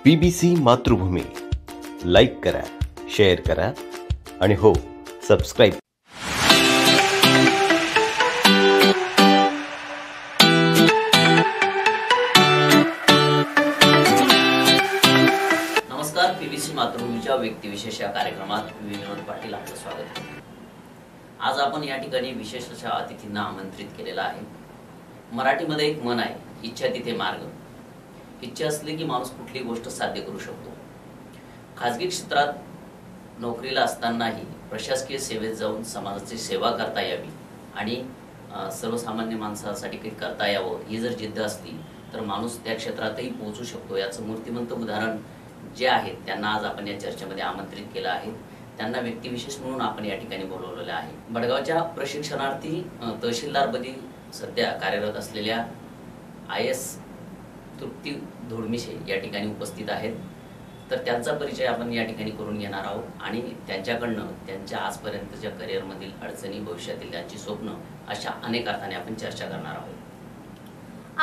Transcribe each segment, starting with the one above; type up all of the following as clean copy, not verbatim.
BBC मातृभूमी like करा, share करा आणि हो सबस्क्राईब. नमस्कार. BBC मातृभूमीच्या व्यक्तिविशेष या कार्यक्रमात विनोद पाटील आपलं स्वागत आहे. आज आपण या ठिकाणी विशेष अशा अतिथींना आमंत्रित केलेला आहे. मराठीमध्ये एक म्हण आहे, इच्छा तिथे मार्ग. इच्छा असली की माणूस कुठली गोष्ट साध्य करू शकतो. खाजगी क्षेत्रात नोकरीला असतानाही प्रशासकीय सेवेत जाऊन समाजाची सेवा करता यावी आणि सर्वसामान्य माणसासाठी काही करता यावं ही जर जिद्द असली तर माणूस त्या क्षेत्रातही पोहोचू शकतो. याचं मूर्तिमंत उदाहरण जे आहेत त्यांना आज आपण या चर्चेमध्ये आमंत्रित केलं आहे. त्यांना व्यक्तिविशेष म्हणून आपण या ठिकाणी बोलवलेलं आहे. बडगावच्या प्रशिक्षणार्थी तहसीलदारपदी सध्या कार्यरत असलेल्या IS तृप्ती धोडमिशे या ठिकाणी उपस्थित आहेत. तर त्यांचा परिचय आपण या ठिकाणी करून घेणार आहोत आणि त्यांच्याकडनं त्यांच्या आजपर्यंतच्या करिअरमधील अडचणी, भविष्यातील त्यांची स्वप्न अशा अनेक अर्थाने आपण चर्चा करणार आहोत.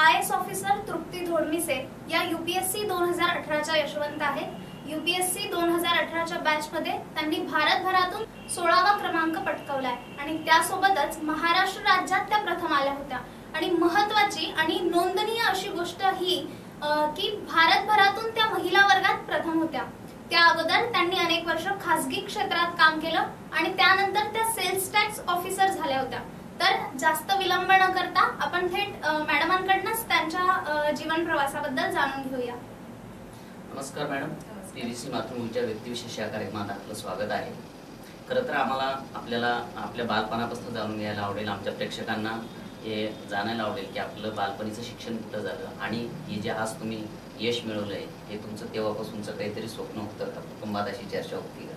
IS ऑफिसर तृप्ती धोडमिसे या UPSC 2018च्या यशवंत आहेत. UPSC 2018च्या बॅच मध्ये त्यांनी भारतभरातून 16वा क्रमांक पटकावलाय आणि त्यासोबतच महाराष्ट्र राज्यात त्या प्रथम आल्या होत्या. आणि महत्त्वाची आणि नोंदनीय अशी गोष्ट ही की भारतभरातून त्या महिला वर्गात प्रथम होत्या. त्या अगोदर त्यांनी अनेक वर्ष खासगी क्षेत्रात काम केलं आणि त्यानंतर त्या सेल्स टॅक्स ऑफिसर झाल्या होत्या. तर जास्त विलंब न करता आपण थेट मॅडमांकडूनच त्यांच्या जीवन प्रवासाबद्दल जाणून घेऊया. नमस्कार मॅडम. BBC मातृभूमीच्या व्यक्तिविशेष या कार्यक्रमात आपलं स्वागत आहे. खरं तर आम्हाला आपल्या बालपणापासून जाणून घ्यायला आवडेल, आमच्या प्रेक्षकांना हे जाणायला आवडेल की आपलं बालपणीचं शिक्षण कुठं झालं आणि हे जे आज तुम्ही यश मिळवलंय हे तुमचं तेव्हापासूनचं काहीतरी स्वप्न होतं का? कुटुंबात अशी चर्चा होती का?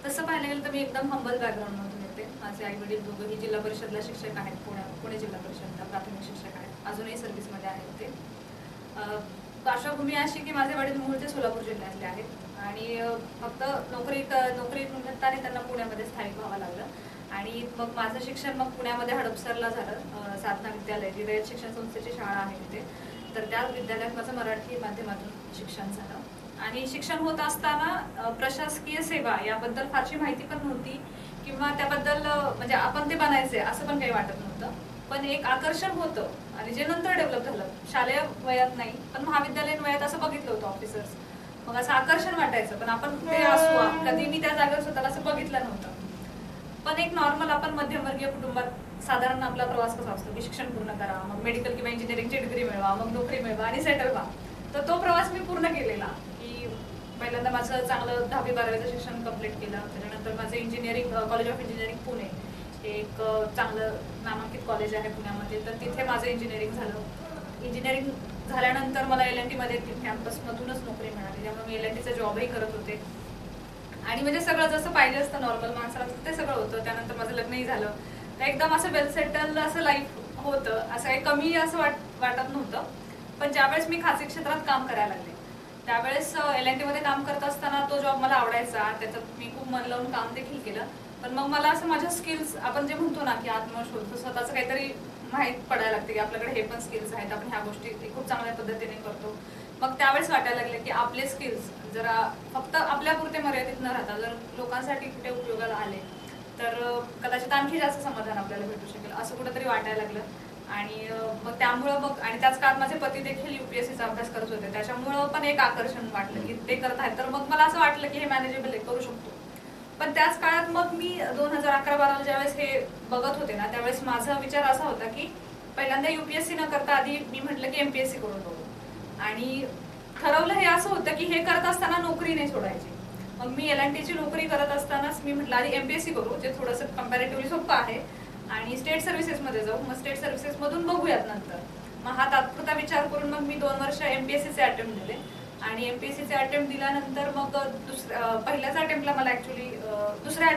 तसं पाहायला गेलं तर मी एकदम हंबल बॅकग्राऊंड मधून येते. माझे आई वडील दोघंही जिल्हा परिषदला शिक्षक आहेत. पुणे जिल्हा परिषदला प्राथमिक शिक्षक आहेत. अजूनही सर्व्हिसमध्ये आहेत ते. पार्श्वभूमी अशी की माझे वडील मूळचे सोलापूर जिल्ह्यातले आहेत आणि फक्त नोकरी निमित्ताने त्यांना पुण्यामध्ये स्थायिक व्हावं लागलं. आणि मग माझं शिक्षण मग पुण्यामध्ये हडपसरला झालं. साधना विद्यालय जी रयत शिक्षण संस्थेची शाळा आहे तिथे. तर त्या विद्यालयात माझं मराठी माध्यमातून शिक्षण झालं. आणि शिक्षण होत असताना प्रशासकीय सेवा याबद्दल फारशी माहिती पण नव्हती किंवा त्याबद्दल म्हणजे आपण ते बनायचे असं पण काही वाटत नव्हतं. पण एक आकर्षण होतं आणि जे नंतर डेव्हलप झालं. शालेय वयात नाही पण महाविद्यालयीन वयात असं बघितलं होतं ऑफिसर्स. मग असं आकर्षण वाटायचं पण आपण कुठे असू, कधी मी त्या जागेवर स्वतःला असं बघितलं नव्हतं. पण एक नॉर्मल आपण मध्यमवर्गीय कुटुंबात साधारण आपला प्रवास कसा असतो की शिक्षण पूर्ण करा, मग मेडिकल किंवा इंजिनिअरिंगची डिग्री मिळवा, मग नोकरी मिळवा आणि सेटल व्हा. तर तो प्रवास मी पूर्ण केलेला की पहिल्यांदा माझं चांगलं 10वी-12वीचं शिक्षण कंप्लीट केलं. त्याच्यानंतर माझं engineering college of engineering Pune एक चांगलं नामांकित कॉलेज आहे पुण्यामध्ये. तर तिथे माझं इंजिनिअरिंग झालं. इंजिनिअरिंग झाल्यानंतर मला LNT मध्ये कॅम्पसमधूनच नोकरी मिळाली. त्यामुळे मी LNTचा जॉबही करत होते आणि म्हणजे सगळं जसं पाहिजे असतं नॉर्मल माणसाला ते सगळं होतं. त्यानंतर माझं लग्नही झालं. तर एकदम असं वेल सेटल असं लाईफ होतं. असं काही कमी असं वाटत नव्हतं. पण ज्यावेळेस मी खाजगी क्षेत्रात काम करायला लागले त्यावेळेस LNT मध्ये काम करत असताना तो जॉब मला आवडायचा. त्याच्यात मी खूप मन लावून काम देखील केलं. पण मग मला असं माझ्या स्किल्स आपण जे म्हणतो ना की आत्मशोध, स्वतःचं काहीतरी माहीत पडायला लागते की आपल्याकडे हे पण स्किल्स आहेत, आपण ह्या गोष्टी खूप चांगल्या पद्धतीने करतो. मग त्यावेळेस वाटायला लागले की आपले स्किल्स जरा फक्त आपल्यापुरते मर्यादित न राहता जर लोकांसाठी कुठे उपयोगाला आले तर कदाचित आणखी जास्त समाधान आपल्याला भेटू शकेल असं कुठेतरी वाटायला लागलं. आणि मग त्यामुळं आणि त्याच काळात माझे पती देखील UPSCचा अभ्यास करत होते. त्याच्यामुळं पण एक आकर्षण वाटलं की ते करत आहेत. तर मग मला असं वाटलं की हे मॅनेजेबल करू शकतो. पण त्याच काळात मग मी 2011-12 ज्यावेळेस हे बघत होते ना त्यावेळेस माझा विचार असा होता की पहिल्यांदा UPSC न करता आधी मी म्हटलं की MPSC करून बघू. आणि ठरवलं हे असं होतं की हे करत असताना नोकरी नाही सोडायची. मग मी LNTची नोकरी करत असतानाच मी म्हटलं आधी MPSC करू, जे थोडंसं कम्पॅरेटिव्हली सोपं आहे आणि स्टेट सर्व्हिसेसमध्ये जाऊ. मग स्टेट सर्व्हिसेसमधून बघूयात नंतर. मग हा तात्पुरता विचार करून मग मी 2 वर्ष MPSCचे अटेम्प्ट दिले आणि MPSCचे अटेम्प्ट दिल्यानंतर मग पहिल्याच अटेम्प्टला मला ऍक्च्युली दुसऱ्या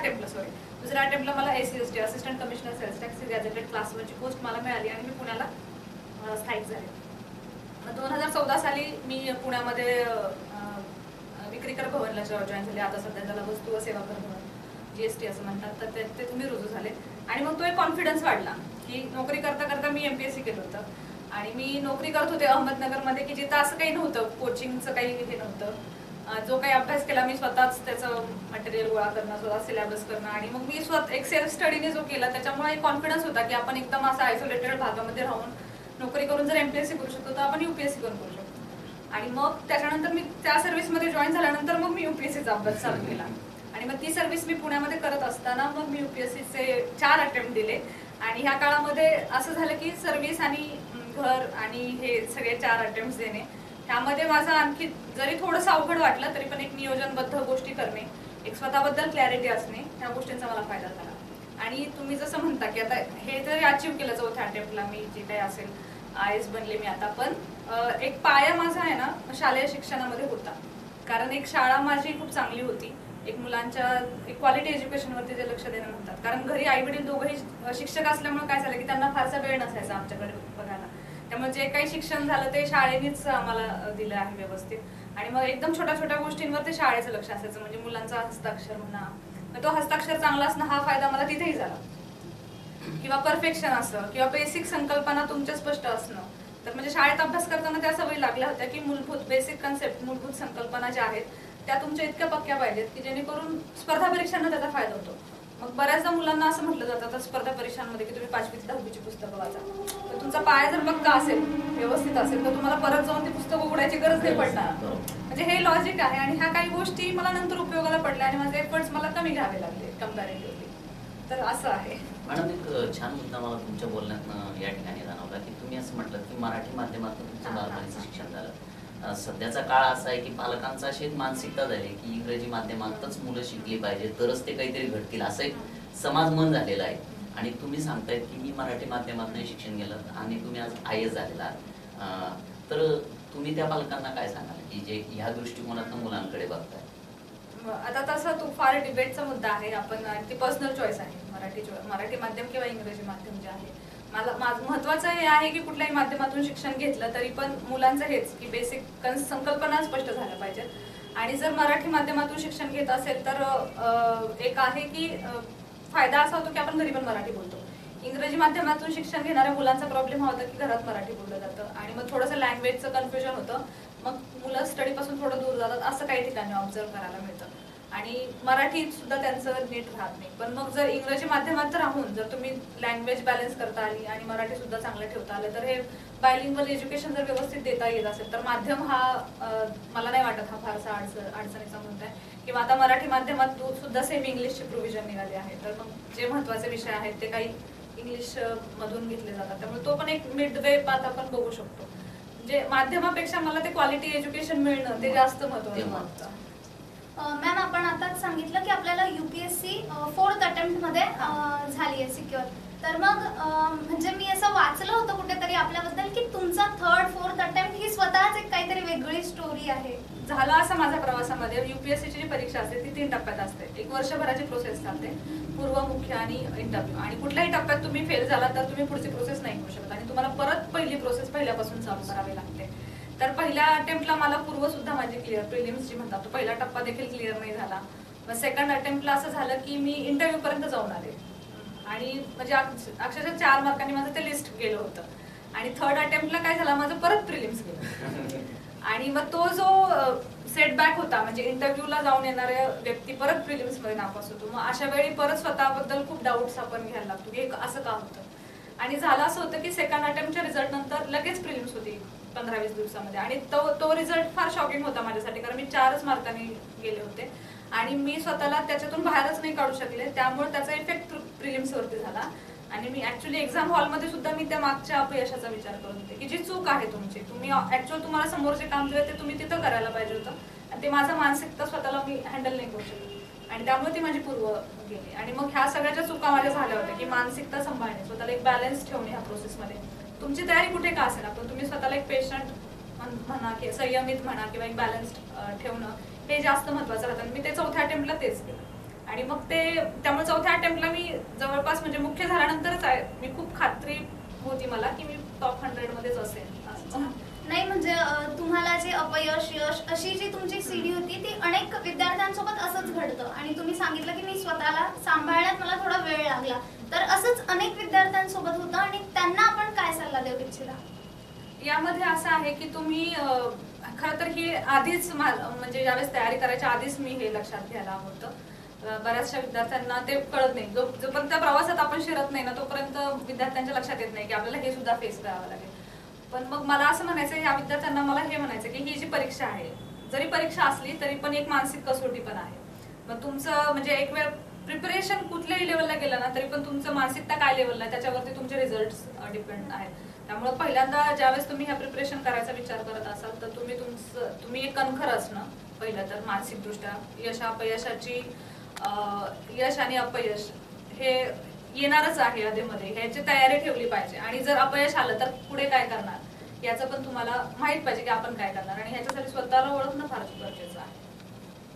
अटेम्प्टला मला ACST assistant commissioner sales tax gazetted class 1ची पोस्ट मला मिळाली आणि मी पुण्याला स्थायिक झाले. 2014 साली मी पुण्यामध्ये विक्रीकर भवनला जॉईन झाले. आता सध्या त्याला वस्तू व सेवा कर भवन GST असं म्हणतात. तर ते तुम्ही रुजू झाले आणि मग तो एक कॉन्फिडन्स वाढला की नोकरी करता करता मी MPSC केलं होतं आणि मी नोकरी करत होते अहमदनगरमध्ये, की जिथं असं काही नव्हतं, कोचिंगचं काही हे नव्हतं. जो काही अभ्यास केला मी स्वतःच त्याचं मटेरियल गोळा करणं, स्वतः सिलेबस करणं, आणि मग मी स्वतः एक सेल्फ स्टडीने जो केला त्याच्यामुळे एक कॉन्फिडन्स होता की आपण एकदम असं आयसोलेटेड भागामध्ये राहून नोकरी करून जर MPSC करू शकतो तर आपण UPSC करून करू शकतो. आणि मग त्याच्यानंतर मी त्या सर्व्हिसमध्ये जॉईन झाल्यानंतर मग मी UPSCचा अभ्यास चालू केला. आणि मग ती सर्व्हिस मी पुण्यामध्ये करत असताना मग मी UPSCचे 4 अटेम्प्ट दिले. आणि ह्या काळामध्ये असं झालं की सर्व्हिस आणि घर आणि हे सगळे 4 अटेम्प्ट देणे, त्यामध्ये माझं आणखी जरी थोडंसं अवघड वाटलं तरी पण एक नियोजनबद्ध गोष्टी करणे, एक स्वतःबद्दल क्लॅरिटी असणे, ह्या गोष्टींचा मला फायदा झाला. आणि तुम्ही जसं म्हणता की आता हे जरी अचीव्ह केलं 4थ्या अटेम्प्टला मी जे काही असेल, IAS बनले मी आता, पण एक पाया माझा आहे ना शालेय शिक्षणामध्ये होता. कारण एक शाळा माझी खूप चांगली होती, एक मुलांच्या एक क्वालिटी एज्युकेशनवरती जे लक्ष देणं म्हणतात. कारण घरी आई वडील दोघंही शिक्षक असल्यामुळे काय झालं की त्यांना फारसा वेळ नसायचा आमच्याकडे बघायला. त्यामुळे जे काही शिक्षण झालं ते शाळेनेच आम्हाला दिलं आहे व्यवस्थित. आणि मग एकदम छोट्या छोट्या गोष्टींवर ते शाळेचं लक्ष असायचं, म्हणजे मुलांचा हस्ताक्षर म्हणा, तो हस्ताक्षर चांगला असणं हा फायदा मला तिथेही झाला. किंवा परफेक्शन असं, किंवा बेसिक संकल्पना तुमच्या स्पष्ट असणं. तर म्हणजे शाळेत अभ्यास करताना त्या सवयी लागल्या होत्या की मूलभूत बेसिक कन्सेप्ट, मूलभूत संकल्पना ज्या आहेत त्या तुमच्या इतक्या पक्क्या पाहिजेत की जेणेकरून स्पर्धा परीक्षांना त्याचा फायदा होतो. मग बऱ्याचदा मुलांना असं म्हटलं जातं आता स्पर्धा परीक्षांमध्ये की तुम्ही 5वी ते 10वीची पुस्तकं वाचा, तर तुमचा पाया जर पक्का असेल, व्यवस्थित असेल, तर तुम्हाला परत जाऊन ती पुस्तकं उघडायची गरज नाही पडणार. म्हणजे हे लॉजिक आहे. आणि ह्या काही गोष्टी मला नंतर उपयोगाला पडल्या आणि माझे एफर्ट्स मला कमी घ्यावे लागले कम्पॅरेटिव्हली. तर असं आहे. मॅडम, एक छान मुद्दा मला तुमच्या बोलण्यातनं या ठिकाणी जाणवला की तुम्ही असं म्हटलं की मराठी माध्यमातून तुमचं बालपणीचं शिक्षण झालं. सध्याचा काळ असा आहे की पालकांचा अशी एक मानसिकता झाली की इंग्रजी माध्यमातच मुलं शिकली पाहिजे तरच ते काहीतरी घडतील, असं एक समाज मन झालेलं आहे. आणि तुम्ही सांगतायत की मी मराठी माध्यमातून शिक्षण गेलं आणि तुम्ही आज IAS झालेला आहात, तर तुम्ही त्या पालकांना काय सांगाल की जे ह्या दृष्टिकोनातून मुलांकडे बघताय? आता तसं तो फार डिबेटचा मुद्दा आहे. आपण ती पर्सनल चॉईस आहे, मराठी माध्यम किंवा इंग्रजी माध्यम जे आहे. माझं महत्वाचं हे आहे की कुठल्याही माध्यमातून शिक्षण घेतलं तरी पण मुलांचं हेच की बेसिक संकल्पना स्पष्ट झाल्या पाहिजेत. आणि जर मराठी माध्यमातून शिक्षण घेत असेल तर एक आहे की फायदा असा होतो की आपण घरी पण मराठी बोलतो. इंग्रजी माध्यमातून शिक्षण घेणाऱ्या मुलांचा प्रॉब्लेम हा होता की घरात मराठी बोललं जातं आणि मग थोडंसं लँग्वेजचं कन्फ्युजन होतं, मग मुलं स्टडीपासून थोडं दूर जातात, असं काही ठिकाणी ऑब्झर्व करायला मिळतं. आणि मराठीत सुद्धा त्यांचं नीट राहत नाही. पण मग जर इंग्रजी माध्यमात राहून जर तुम्ही लँग्वेज बॅलन्स करता आली आणि मराठी सुद्धा चांगलं ठेवता आलं तर हे बायलिंग्वल एज्युकेशन जर व्यवस्थित देता येत असेल तर माध्यम हा मला नाही वाटत हा फारसा अडचणीचा मुद्दा आहे. किंवा आता मराठी माध्यमात सुद्धा सेमी इंग्लिशची प्रोव्हिजन निघाली आहे, तर मग जे महत्वाचे विषय आहेत ते काही इंग्लिश मधून घेतले जातात. त्यामुळे तो पण एक मिड वे पाथ आपण बघू शकतो. म्हणजे माध्यमापेक्षा मला ते क्वालिटी एज्युकेशन मिळणं ते जास्त महत्वाचं वाटतं. मॅम, आपण आताच सांगितलं की आपल्याला UPSC 4th अटेम्प्ट मध्ये झाली आहे सिक्युअर. तर मग म्हणजे मी असं वाचलं होतं कुठेतरी आपल्याबद्दल की तुमचा 3rd 4th अटेम्प्ट ही स्वतःच एक काहीतरी वेगळी स्टोरी आहे. झालं असं माझ्या प्रवासामध्ये UPSCची जी परीक्षा असते ती 3 टप्प्यात असते. एक वर्षभराची प्रोसेस चालते, पूर्व, मुख्य आणि इंटरव्ह्यू. आणि कुठल्याही टप्प्यात तुम्ही फेल झाला तर तुम्ही पुढची प्रोसेस नाही करू शकत आणि तुम्हाला परत पहिली प्रोसेस पहिल्यापासून चालू करावी लागते. तर पहिल्या अटेम्प्टला मला पूर्व सुद्धा माझी क्लिअर, प्रिलिम्स जी म्हणतात तो पहिला टप्पा देखील क्लिअर नाही झाला. मग सेकंड अटेम्प्टला असं झालं की मी इंटरव्ह्यू पर्यंत जाऊन आले आणि म्हणजे अक्षरशः 4 मार्कांनी माझं ते लिस्ट गेलं होतं. आणि 3rd अटेम्प्टला काय झालं, माझं परत प्रिलिम्स गेलं. आणि मग तो जो सेटबॅक होता, म्हणजे इंटरव्ह्यूला जाऊन येणाऱ्या व्यक्ती परत प्रिलिम्स मध्ये नापास होतो. मग अशा वेळी परत स्वतःबद्दल खूप डाऊट्स आपण घ्यायला लागतो की असं का होतं. आणि झालं असं होतं की सेकंड अटेम्प्टच्या रिझल्ट नंतर लगेच प्रिलिम्स होती 15-20 दिवसामध्ये. आणि तो रिझल्ट फार शॉकिंग होता माझ्यासाठी, कारण मी 4च मार्कांनी गेले होते आणि मी स्वतःला त्याच्यातून बाहेरच नाही काढू शकले. त्यामुळे त्याचा इफेक्ट प्रिलिम्स वरती झाला. आणि मी ऍक्च्युअली एक्झाम हॉलमध्ये सुद्धा मी त्या मागच्या अपयशाचा विचार करत होते की जी चूक आहे तुमची, तुम्ही ऍक्च्युअल तुम्हाला समोर जे काम दिलं ते तुम्ही तिथं करायला पाहिजे होतं. आणि ते माझं मानसिकता स्वतःला मी हँडल नाही करू शकले आणि त्यामुळे ती माझी पूर्व गेली. आणि मग ह्या सगळ्याच्या चुका माझ्या झाल्या होत्या की मानसिकता सांभाळणे, स्वतःला एक बॅलन्स ठेवणे ह्या प्रोसेसमध्ये. तुमची तयारी कुठे का असेल, पण तुम्ही स्वतःला एक पेशंट म्हणा की संयमित म्हणा किंवा एक बॅलन्स्ड ठेवणं हे जास्त महत्वाचं राहतं. मी ते 4थ्या अटेम्प्टला तेच केलं. आणि मग त्यामुळे 4थ्या अटेम्प्टला मी जवळपास म्हणजे मुख्य झाल्यानंतरच मी खूप खात्री होती मला की मी टॉप 100 मध्येच असेल. नाही म्हणजे तुम्हाला जे अपयश, यश अशी जी तुमची सीडी होती ती अनेक विद्यार्थ्यांसोबत असंच घडतं. आणि तुम्ही सांगितलं की मी स्वतःला सांभाळण्यात मला थोडा वेळ लागला, तर असंच अनेक विद्यार्थ्यांसोबत होतं आणि त्यांना आपण काय सल्ला देऊ इच्छिता? यामध्ये असं आहे की तुम्ही खरं तर ही आधीच म्हणजे ज्यावेळेस तयारी करायच्या आधीच मी हे लक्षात घ्यायला हवं होतं. बऱ्याचशा विद्यार्थ्यांना ते कळत नाही, जोपर्यंत त्या प्रवासात आपण शिरत नाही ना तोपर्यंत विद्यार्थ्यांच्या लक्षात येत नाही की आपल्याला हे सुद्धा फेस करावं लागेल. पण मग मला असं म्हणायचं, या विद्यार्थ्यांना मला हे म्हणायचं की ही जी परीक्षा आहे, जरी परीक्षा असली तरी पण एक मानसिक कसोटी पण आहे. मग तुमचं म्हणजे एक वेळ प्रिपरेशन कुठल्याही लेवलला गेलं ना तरी पण तुमचं मानसिकता काय लेवलला आहे त्याच्यावरती तुमचे रिझल्ट डिपेंड आहेत. त्यामुळे पहिल्यांदा ज्यावेळेस तुम्ही ह्या प्रिपरेशन करायचा विचार करत असाल तर तुम्ही एक कणखर असणं पहिलं तर मानसिकदृष्ट्या. अपयशाची यश आणि अपयश हे येणारच आहे आधीमध्ये, ह्याची तयारी ठेवली पाहिजे. आणि जर अपयश आलं तर पुढे काय करणार याचं पण तुम्हाला माहित पाहिजे की आपण काय करणार, आणि ह्याच्यासाठी स्वतःला ओळखणं फार गरजेचं आहे.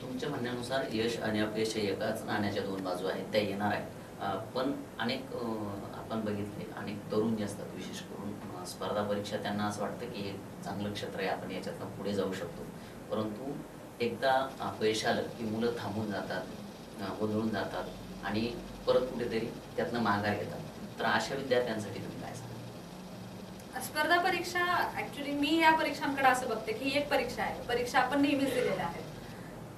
तुमच्या म्हणण्यानुसार यश आणि अपयश एकाच नाण्याच्या दोन बाजू आहेत, त्या येणार आहेत. पण अनेक आपण बघितले, अनेक तरुण जे असतात विशेष करून स्पर्धा परीक्षा, त्यांना असं वाटतं की हे चांगलं क्षेत्र आहे, आपण याच्यातनं पुढे जाऊ शकतो. परंतु एकदा अपयश आलं की मुलं थांबून जातात, गोंधळून जातात आणि परत कुठेतरी त्यातनं माघार घेतात. तर अशा विद्यार्थ्यांसाठी तुम्ही काय सांगा? स्पर्धा परीक्षा ऍक्च्युली मी या परीक्षांकडे असं बघते की ही एक परीक्षा आहे, परीक्षा आपण नेहमीच दिलेल्या आहेत.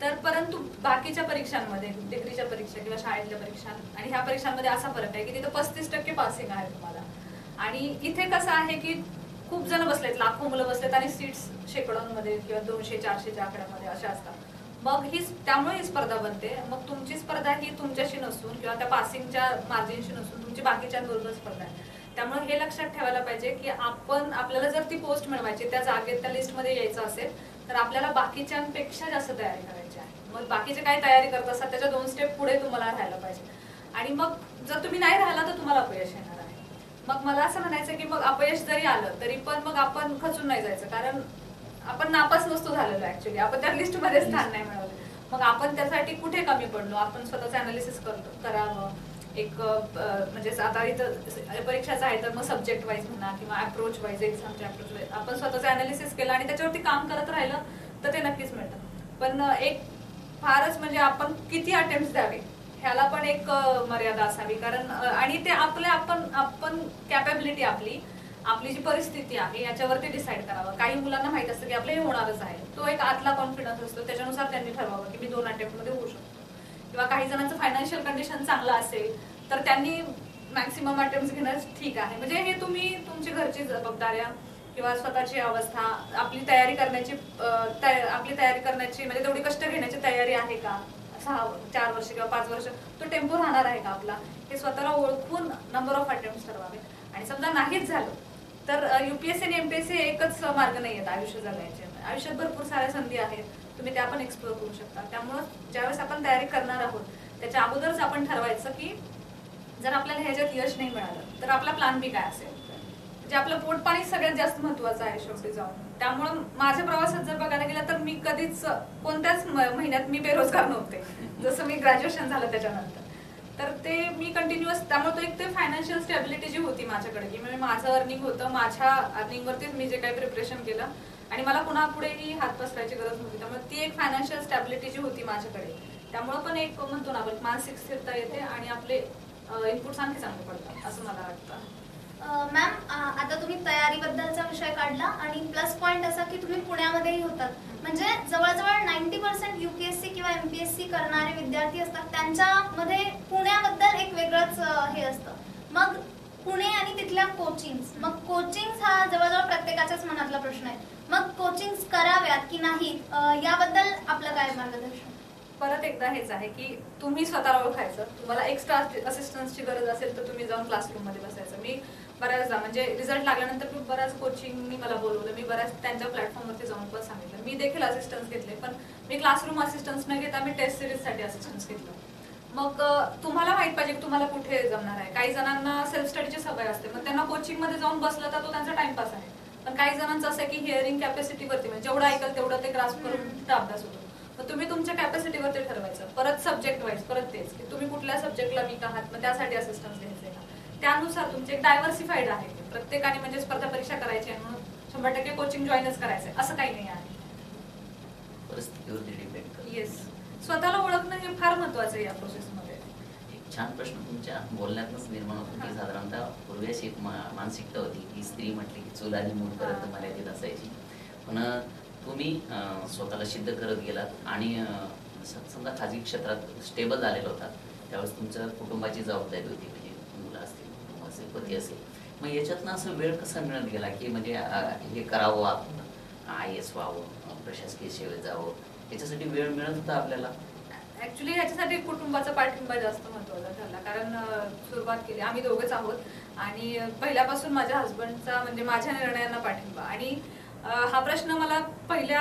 तर परंतु बाकीच्या परीक्षांमध्ये, डिग्रीच्या परीक्षा किंवा शाळेतल्या परीक्षा आणि ह्या परीक्षांमध्ये असा फरक आहे की तिथं 35% पासिंग आहे तुम्हाला. आणि इथे कसं आहे की खूप जण बसलेत, लाखो मुलं बसलेत आणि सीट्स शेकडोंमध्ये किंवा 200-400च्या आकड्यामध्ये अशा असतात. मग त्यामुळे ही स्पर्धा बनते. मग तुमची स्पर्धा ही तुमच्याशी नसून किंवा त्या पासिंगच्या मार्जिनशी नसून तुमची बाकीच्यांबरोबर स्पर्धा आहे. त्यामुळे हे लक्षात ठेवायला पाहिजे की आपल्याला जर ती पोस्ट मिळवायची, त्या जागेत त्या लिस्टमध्ये यायचं असेल तर आपल्याला बाकीच्यांपेक्षा जास्त तयारी करायची आहे. मग बाकीचे काय तयारी करत असतात त्याच्या 2 स्टेप पुढे तुम्हाला राहायला पाहिजे. आणि मग जर तुम्ही नाही राहिला तर तुम्हाला अपयश येणार आहे. मग मला असं म्हणायचं की मग अपयश जरी आलं तरी पण मग आपण खचून नाही जायचं, कारण आपण नापास नसतो झालेलो ऍक्च्युली, आपण त्या लिस्टमध्ये स्थान नाही मिळवलं. मग आपण त्यासाठी कुठे कमी पडलो, आपण स्वतःचं अनालिसिस करावं. एक म्हणजे आता इथं परीक्षाचं आहे तर मग सब्जेक्ट वाईज म्हणा किंवा अप्रोच वाईज, एक्झामच्या अप्रोच वाईज आपण स्वतःचं अनालिसिस केलं आणि त्याच्यावरती काम करत राहिलं तर ते नक्कीच मिळतं. पण एक फारच म्हणजे आपण किती अटेम्प्ट द्यावे ह्याला पण एक मर्यादा असावी, कारण आणि ते आपण कॅपॅबिलिटी आपली जी परिस्थिती आहे याच्यावरती डिसाईड करावं. काही मुलांना माहित असतं की आपलं हे होणारच आहे, तो एक आतला कॉन्फिडन्स असतो, त्याच्यानुसार त्यांनी ठरवावं की मी 2 अटेम्प्ट मध्ये होऊ शकतो. किंवा काही जणांचं फायनान्शियल कंडिशन चांगलं असेल तर त्यांनी मॅक्सिमम अटेम्प्ट घेणं ठीक आहे. म्हणजे हे तुम्ही तुमची घरची जबाबदाऱ्या किंवा स्वतःची अवस्था, आपली तयारी करण्याची म्हणजे तेवढी कष्ट घेण्याची तयारी आहे का, 4 वर्ष किंवा 5 वर्ष तो टेम्पो राहणार आहे का आपला, हे स्वतःला ओळखून नंबर ऑफ अटेम्प्ट ठरवावे. आणि समजा नाहीच झालं तर UPSC आणि MPSC एकच मार्ग नाही आहेत आयुष्य जगण्याचे. आयुष्यात भरपूर साऱ्या संधी आहेत, तुम्ही त्या पण एक्सप्लोर करू शकता. त्यामुळं ज्यावेळेस आपण तयारी करणार आहोत त्याच्या अगोदरच आपण ठरवायचं की जर आपल्याला ह्याच्यात यश नाही मिळालं तर आपला प्लॅन बी काय असेल. म्हणजे आपलं पोटपाणी सगळ्यात जास्त महत्वाचं आहे शेवटी जाऊन. त्यामुळं माझ्या प्रवासात जर बघायला गेलं तर मी कधीच कोणत्याच महिन्यात मी बेरोजगार नव्हते, जसं मी ग्रॅज्युएशन झालं त्याच्यानंतर. तर ते मी कंटिन्युअस, त्यामुळे तो एक ते फायनान्शियल स्टॅबिलिटी जी होती माझ्याकडे की माझं अर्निंग होतं, माझ्या अर्निंगवरतीच मी जे काही प्रिपरेशन केलं आणि मला पुन्हा पुढेही हात पसरायची गरज नव्हती. त्यामुळे ती एक फायनान्शियल स्टॅबिलिटी जी होती माझ्याकडे, त्यामुळे पण एक म्हणतो ना आपण मानसिक स्थिरता येते आणि आपले इनपुट्स आणखी चांगले पडतात असं मला वाटतं. मॅम, आता तुम्ही तयारीबद्दलचा विषय काढला आणि प्लस पॉइंट असा की तुम्ही पुण्यामध्येही होतात, म्हणजे जवळजवळ 90% UPSC किंवा MPSC करणारे विद्यार्थी असतात, त्यांच्यामध्ये पुण्याबद्दल एक वेगळंच हे असतं. मग पुणे आणि तिथल्या कोचिंग्स, मग कोचिंग्स हा जवळजवळ प्रत्येकाच्याच मनातला प्रश्न आहे. मग कोचिंग्स कराव्यात की नाही याबद्दल आपलं काय मार्गदर्शन? परत एकदा हेच आहे की तुम्ही स्वतःला ओळखायचं. तुम्हाला एक्स्ट्रा असिस्टन्सची गरज असेल तर तुम्ही जाऊन क्लासरूम मध्ये बसायचं. मी बऱ्याचदा म्हणजे रिझल्ट लागल्यानंतर मी बऱ्याच कोचिंगनी मला बोलवलं, मी बऱ्याच त्यांच्या प्लॅटफॉर्मवरती जाऊन पण सांगितलं. मी देखील असिस्टन्स घेतले, पण मी क्लासरूम असिस्टन्स न घेता मी टेस्ट सिरीजसाठी असिस्टन्स घेतलं. मग तुम्हाला माहित पाहिजे की तुम्हाला कुठे जमणार आहे. काही जणांना सेल्फ स्टडीची सवय असते, मग त्यांना कोचिंग मध्ये जाऊन बसलं तर तो त्यांचा टाइमपास आहे. पण काही जणांचं असं आहे की हिअरिंग कॅपॅसिटीवरती म्हणजे जेवढं ऐकल तेवढं ते ग्रास्प करून तिथं अभ्यास होतो. मग तुम्ही तुमच्या कॅपॅसिटीवरती ठरवायचं. परत सब्जेक्ट वाईज परत तेच की तुम्ही कुठल्या सब्जेक्टला वीक आहात, मग त्यासाठी असिस्टन्स घ्यायचे का. त्यानुसार तुमचे एक डायव्हर्सिफाईड आहे. प्रत्येकाने म्हणजे स्पर्धा परीक्षा करायची आहे म्हणून 100% कोचिंग जॉईनच करायचंय असं काही नाही आहे. परिस्थितीवरती डिपेंड. येस, स्वतःला ओळखणं हे फार महत्वाचं आहे या प्रोसेसमध्ये. छान प्रश्न तुमच्या बोलण्यातच निर्माण होतो की साधारणतः पूर्वी अशी एक मानसिकता होती की स्त्री म्हटली की चूल आणि मूलपर्यंत मर्यादित असायची, पण तुम्ही स्वतःला सिद्ध करत गेलात आणि समजा खाजगी क्षेत्रात स्टेबल झालेला होता, त्यावेळेस तुमच्या कुटुंबाची जबाबदारी होती, म्हणजे मुलं असतील, कुटुंब असेल, पती असेल, मग याच्यातनं असं वेळ कसा मिळत गेला की म्हणजे हे करावं, आपण IAS व्हावं, प्रशासकीय सेवेत जावं, याच्यासाठी वेळ मिळत होता आपल्याला? ऍक्च्युली ह्याच्यासाठी कुटुंबाचा पाठिंबा जास्त महत्वाचा ठरला, कारण सुरुवात केली आम्ही दोघंच आहोत आणि पहिल्यापासून माझ्या हस्बंडचा म्हणजे माझ्या निर्णयांना पाठिंबा. आणि हा प्रश्न मला पहिल्या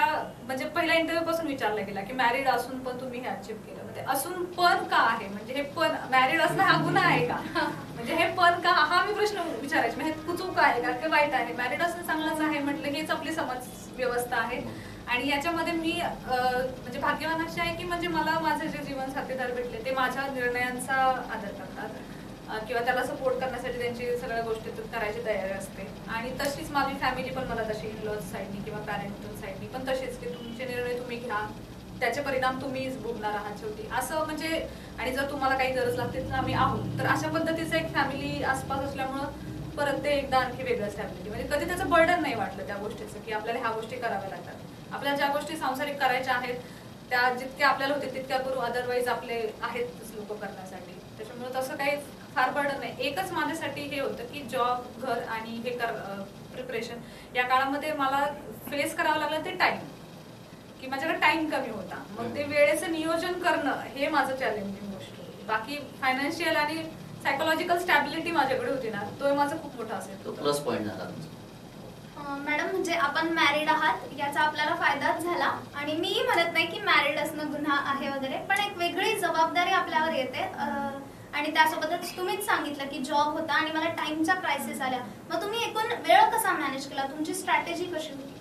इंटरव्ह्यू पासून विचारला गेला की मॅरिड असून पण तुम्ही हे अचीव केलं, म्हणजे असून पण का आहे, म्हणजे हे पण मॅरिड असणं हा गुन्हा आहे का, म्हणजे हे पण का, हा मी प्रश्न विचारायचे, म्हणजे चूक आहे का की वाईट आहे, मॅरिड असणं चांगलंच आहे म्हटलं, हेच आपली समाज व्यवस्था आहे. आणि याच्यामध्ये मी म्हणजे भाग्यवान अशी आहे की म्हणजे मला माझे जे जीवन साथीदार भेटले ते माझ्या निर्णयांचा आदर करतात किंवा त्याला सपोर्ट करण्यासाठी त्यांची सगळ्या गोष्टी करायची तयारी असते. आणि तशीच माझी फॅमिली पण मला तशी इनलॉज साईडनी किंवा पॅरेंटल साईडनी पण तशीच की तुमचे निर्णय तुम्ही घ्या, त्याचे परिणाम तुम्हीच भोगणार आहात शेवटी, असं म्हणजे. आणि जर तुम्हाला काही गरज लागते तर आम्ही आहोत, तर अशा पद्धतीचं एक फॅमिली आसपास असल्यामुळं परत ते एकदा आणखी वेगळं स्टॅबिलिटी, म्हणजे कधी त्याचं बर्डन नाही वाटलं त्या गोष्टीचं की आपल्याला ह्या गोष्टी कराव्या लागतात. आपल्याला ज्या गोष्टी सांसारिक करायच्या आहेत त्या जितक्या आपल्याला होते तितक्या करू, अदरवाईज आपले आहेत लोक करण्यासाठी, त्याच्यामुळे तसं काही फार बर्डन नाही. एकच माझ्यासाठी हे होतं की जॉब, घर आणि हे प्रिपरेशन या काळामध्ये मला फेस करावं लागलं ते टाइम, की माझ्याकडे टाइम कमी होता, मग ते वेळेचं नियोजन करणं हे माझं चॅलेंजिंग गोष्ट होती. बाकी फायनान्शियल आणि सायकोलॉजिकल स्टॅबिलिटी माझ्याकडे होती ना, तो माझा खूप मोठा असेल, तो प्लस पॉईंट झाला तुमचा. मॅडम, म्हणजे आपण मॅरिड आहात याचा आपल्याला फायदाच झाला, आणि मी म्हणत नाही की मॅरिड असणं गुन्हा आहे वगैरे, पण एक वेगळी जबाबदारी आपल्यावर येते. आणि त्यासोबतच तुम्हीच सांगितलं की जॉब होता आणि मला टाइमचा क्रायसिस आल्या, मग तुम्ही एकूण वेळ कसा मॅनेज केला, तुमची स्ट्रॅटेजी कशी होती?